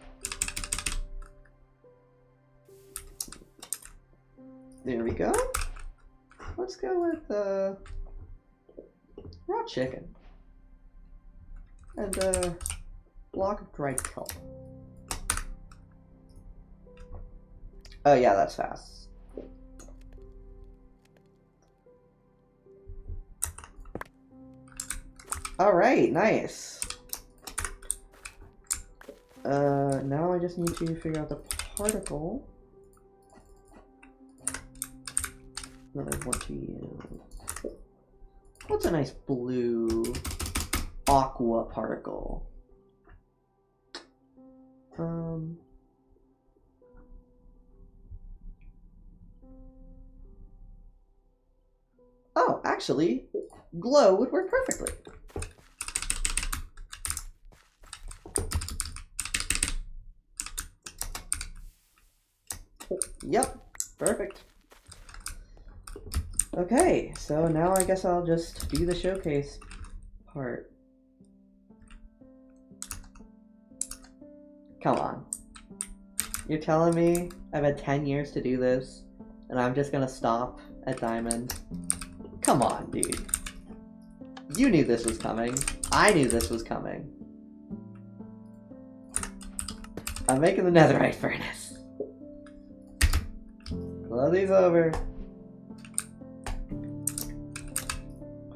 There we go. Let's go with raw chicken and a block of dried kelp. Oh yeah, that's fast. All right, nice. Now I just need to figure out the particle that I want to use. What's a nice blue aqua particle? Oh, actually, glow would work perfectly. Yep, perfect. Okay, so now I guess I'll just do the showcase part. Come on. You're telling me I've had 10 years to do this, and I'm just gonna stop at diamond? Come on, dude. You knew this was coming. I knew this was coming. I'm making the netherite furnace. Blow these over.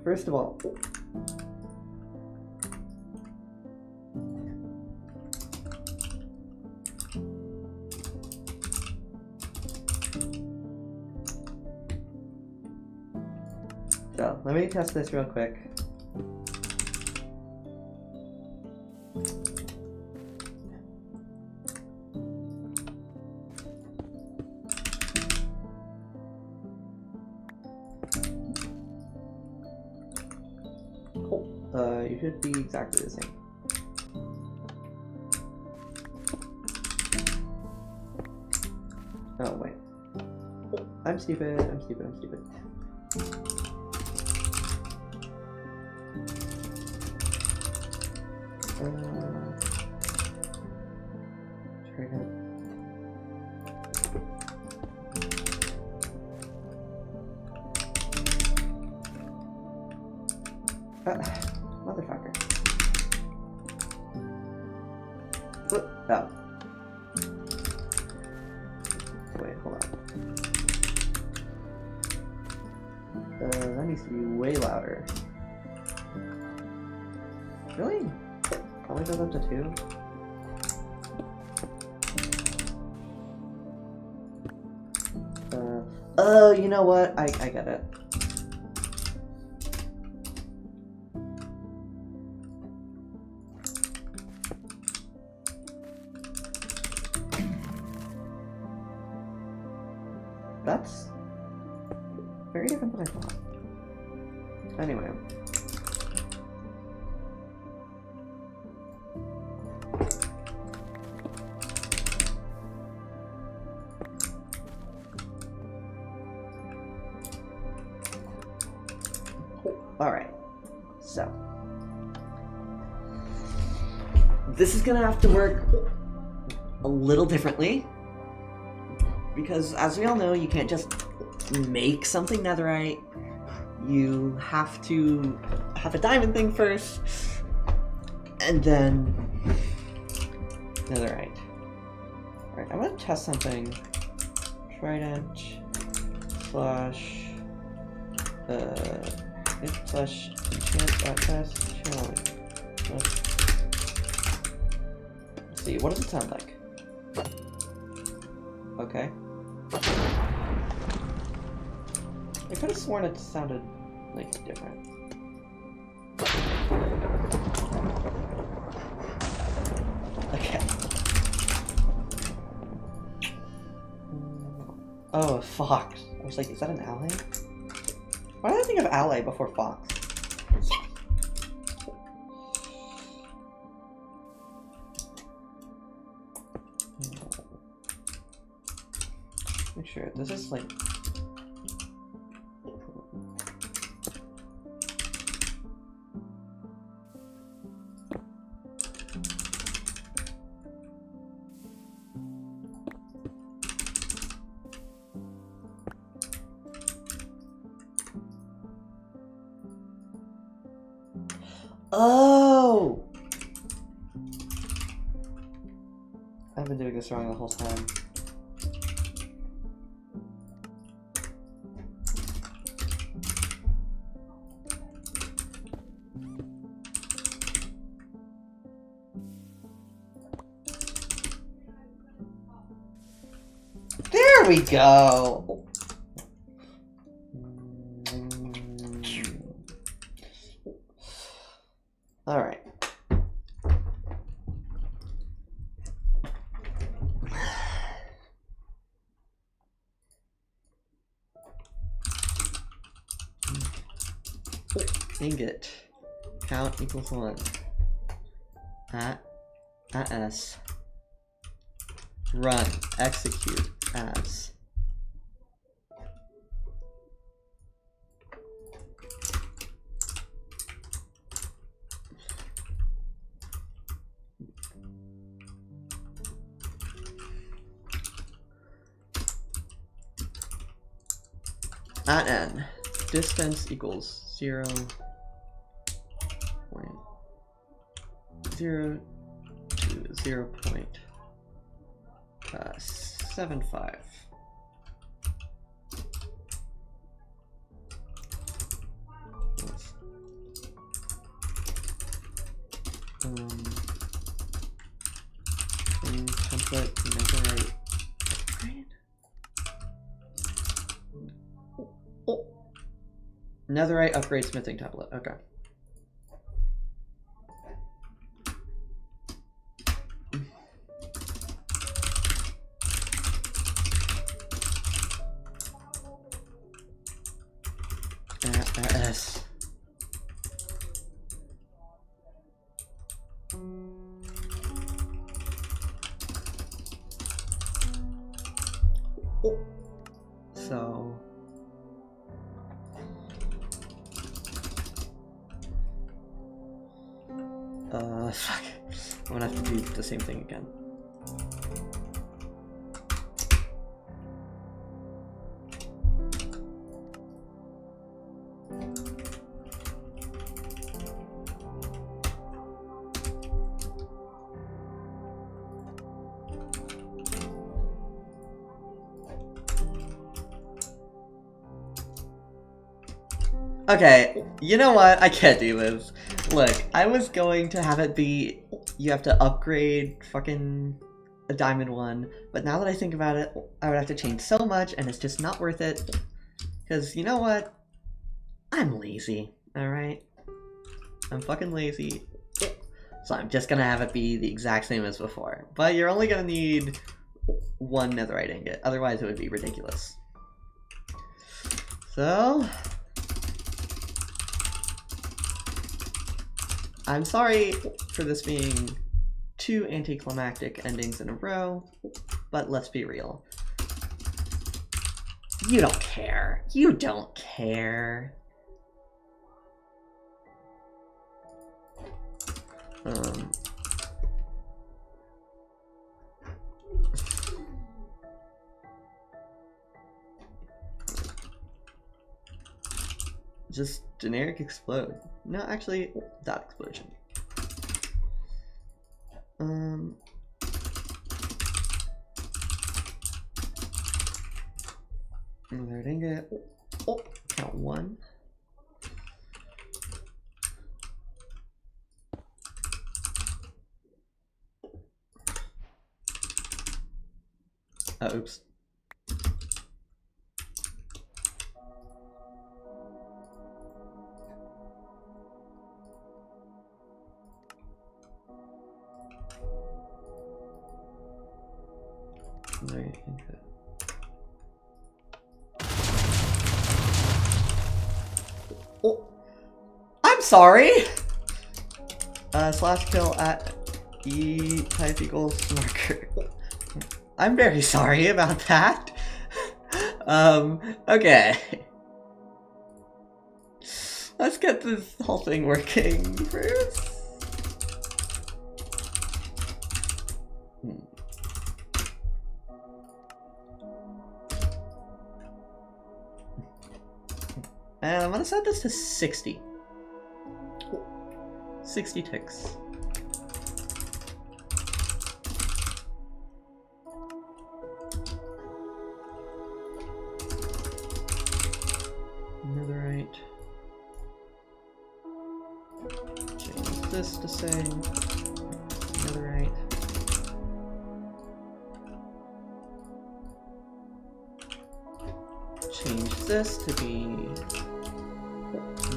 First of all, so let me test this real quick. You should be exactly the same. Oh, wait. I'm stupid, I'm stupid, I'm stupid. Try again. Motherfucker. What? Oh. Wait, hold on. That needs to be way louder. Really? Only goes up to 2? Oh, you know what? I get it. That's very different than I thought. Anyway. Alright. So. This is gonna have to work a little differently. Because, as we all know, you can't just make something netherite. You have to have a diamond thing first, and then netherite. Alright, I'm gonna test something. Trident slash slash enchant test challenge. Let's see, what does it sound like? Okay. I could have sworn it sounded like different. Okay. Oh, a fox. I was like, is that an ally? Why did I think of ally before fox? Make sure this is like. Oh! I've been doing this wrong the whole time. There we go! Alright. Ingot. Count equals 1. At S. Run. Execute as. At N. Distance equals 0.0 to 0.75. Template netherite upgrade. Oh. Netherite upgrade smithing tablet. Okay. S. Oh. So. Fuck. I'm gonna have to do the same thing again. Okay, you know what? I can't do this. Look, I was going to have it be you have to upgrade fucking a diamond one, but now that I think about it, I would have to change so much and it's just not worth it. Because you know what? I'm lazy, alright? I'm fucking lazy. So I'm just gonna have it be the exact same as before. But you're only gonna need one netherite ingot, otherwise it would be ridiculous. So I'm sorry for this being 2 anticlimactic endings in a row, but let's be real. You don't care. You don't care. just generic explode. No, actually, dot explosion. Another ingot. Oh, count 1. Oops. Oh, I'm sorry. Slash kill at E type equals marker. I'm very sorry about that. Okay. Let's get this whole thing working first. And I'm gonna set this to 60. 60 ticks. Netherite. Change this to say netherite. Change this to be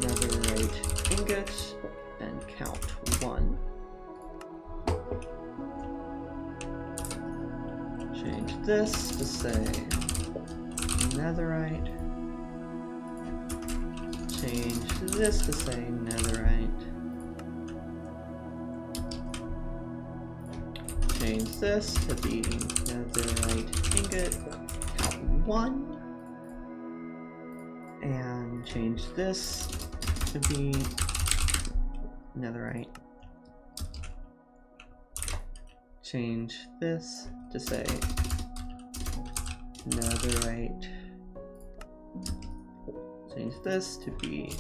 netherite ingot and count 1. Change this to say netherite. Change this to say netherite. Change this to be netherite ingot, count 1. And change this to be netherite. Change this to say netherite. Change this to be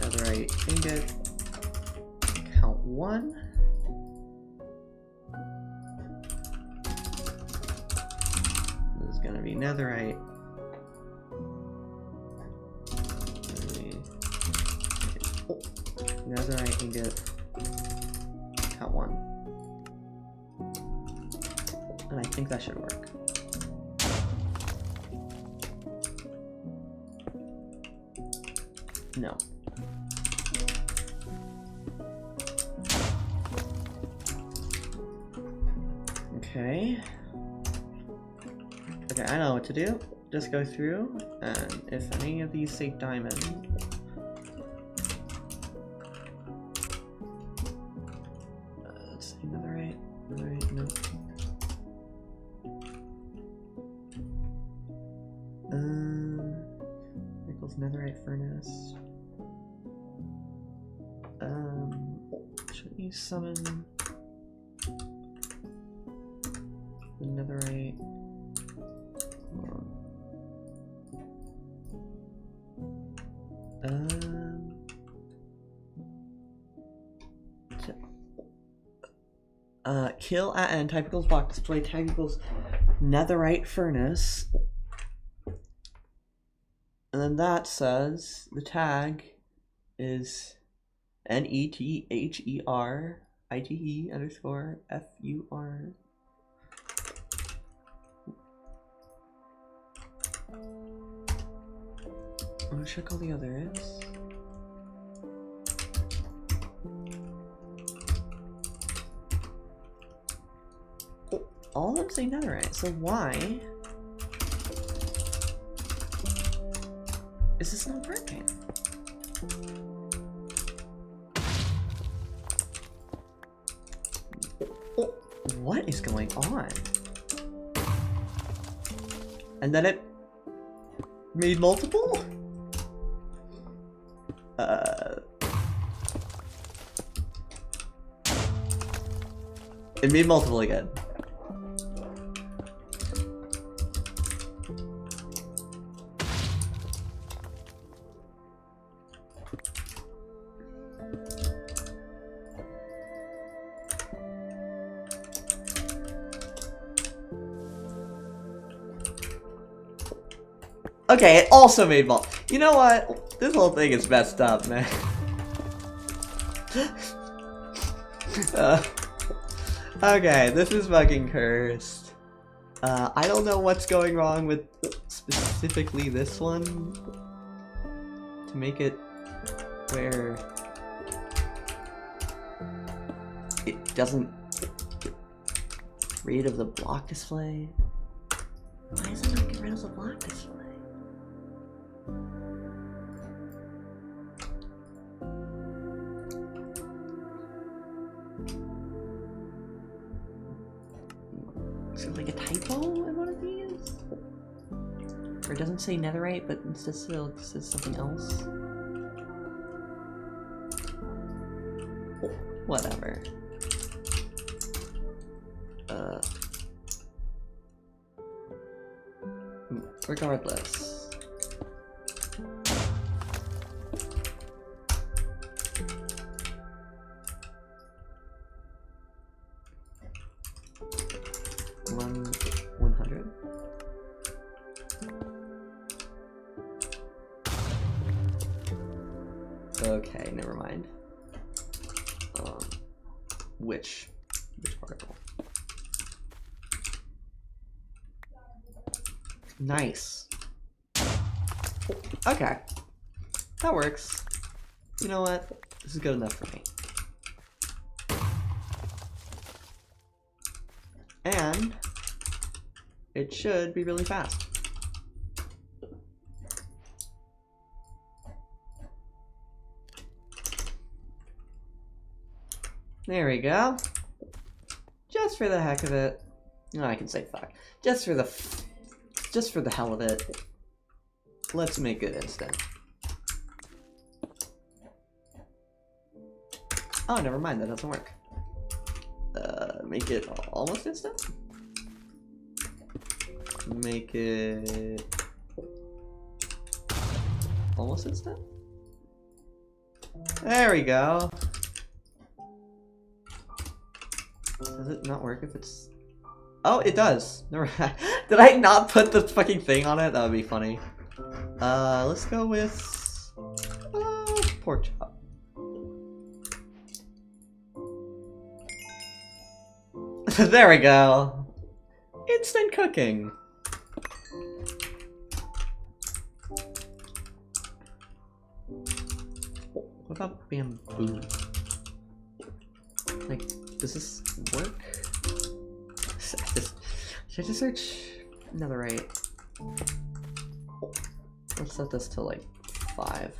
netherite ingot, count 1. This is gonna be netherite. Netherite ingot, count 1. And I think that should work. No. Okay. Okay, I know what to do. Just go through, and if any of these say diamond, let's see, netherite, no. Equals netherite furnace. Should we summon the netherite? Kill at end, type equals block display, tag equals netherite furnace. And then that says the tag is NETHERITE_FUR. I'm gonna check all the others. All of them say netherite, so why is this not working? What is going on? And then it made multiple? It made multiple again. Okay, it also made vault. You know what? This whole thing is messed up, man. Okay, this is fucking cursed. I don't know what's going wrong with specifically this one to make it where it doesn't get rid of the block display. Why does it not get rid of the block display? Is it like a typo in one of these? Or it doesn't say netherite, but instead it says something else? Whatever. Regardless. $100. Okay, never mind. Which particle? Nice. Okay. That works. You know what? This is good enough for me. And it should be really fast. There we go. Just for the heck of it. No, I can say fuck. Just for the hell of it. Let's make it instant. Oh, never mind, that doesn't work. Make it almost instant? Make it almost instant? There we go. Does it not work if it's... Oh, it does. Never mind. Did I not put the fucking thing on it? That would be funny. Let's go with pork chop. There we go. Instant cooking. What about bamboo? Like, does this work? Should I just search netherite? Let's set this to like 5.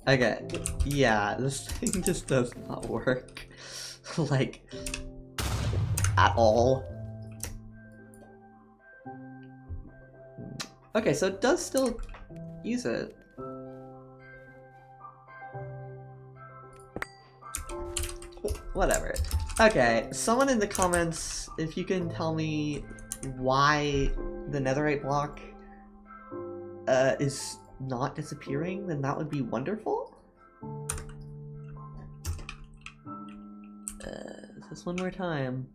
Okay, yeah, this thing just does not work. Like, at all. Okay, so it does still use it. Whatever. Okay, someone in the comments, if you can tell me why the netherite block is not disappearing, then that would be wonderful. Just one more time.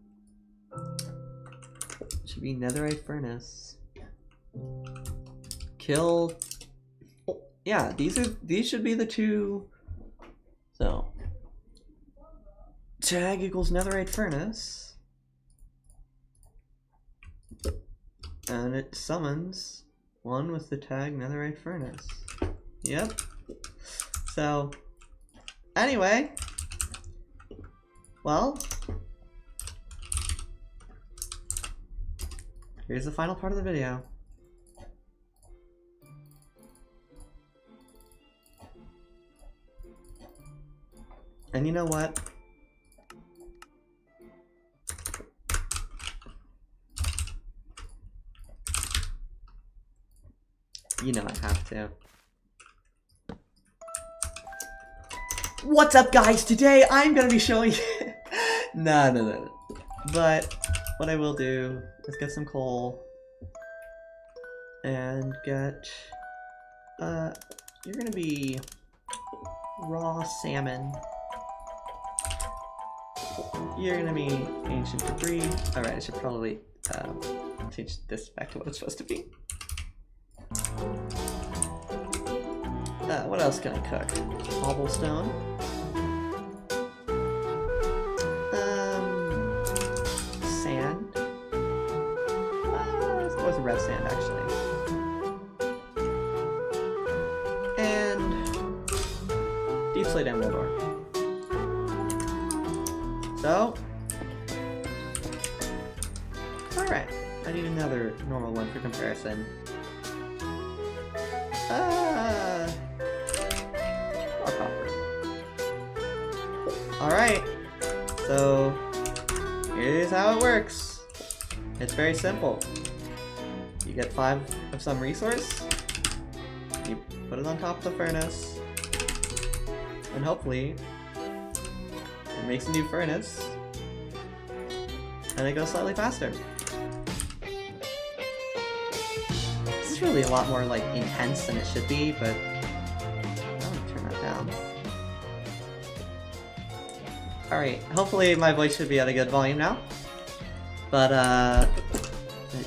It should be netherite furnace. Kill. Oh, yeah, these should be the two. So tag equals netherite furnace, and it summons one with the tag netherite furnace. Yep. So anyway, well, here's the final part of the video. And you know what? You know I have to. What's up, guys? Today I'm gonna be showing you... No. But what I will do is get some coal and get... you're gonna be raw salmon. You're gonna be ancient debris. Alright, I should probably change this back to what it's supposed to be. What else can I cook? Cobblestone. Sand. Let's go with red sand, actually. And deep slate emerald ore. So, alright, I need another normal one for comparison. More copper. Alright, so here's how it works. It's very simple. You get 5 of some resource, you put it on top of the furnace, and hopefully it makes a new furnace, and it goes slightly faster. This is really a lot more like intense than it should be, but I'm gonna turn that down. Alright, hopefully my voice should be at a good volume now. But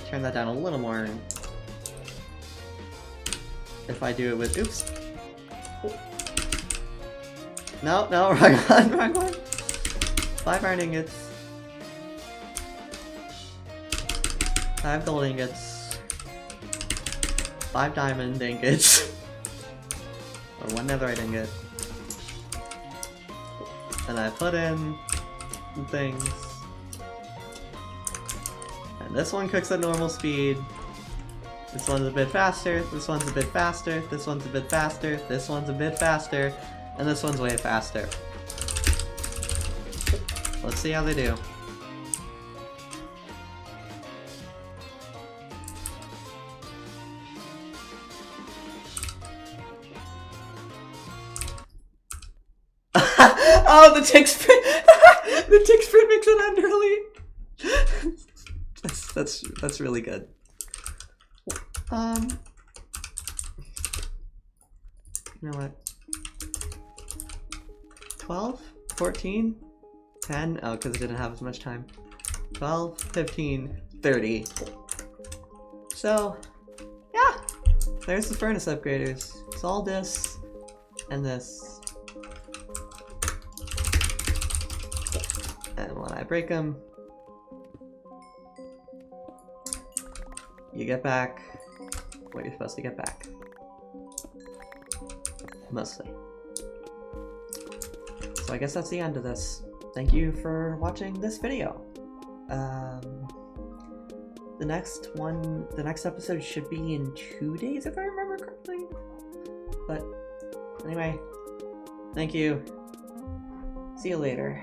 turn that down a little more. If I do it with, oops. No, wrong one. 5 iron ingots. 5 gold ingots. 5 diamond ingots. Or 1 netherite ingot. And I put in things. And this one cooks at normal speed. This one's a bit faster, this one's a bit faster, this one's a bit faster, this one's a bit faster, and this one's way faster. Let's see how they do. Oh, the tick sprint! The tick sprint makes it end early! That's really good. You know what? 12? 14? 10? Oh, because I didn't have as much time. 12, 15, 30. So, yeah! There's the furnace upgraders. It's all this, and this. And when I break them, you get back what you're supposed to get back. Mostly. So I guess that's the end of this. Thank you for watching this video. The next episode should be in 2 days if I remember correctly. But anyway, thank you. See you later.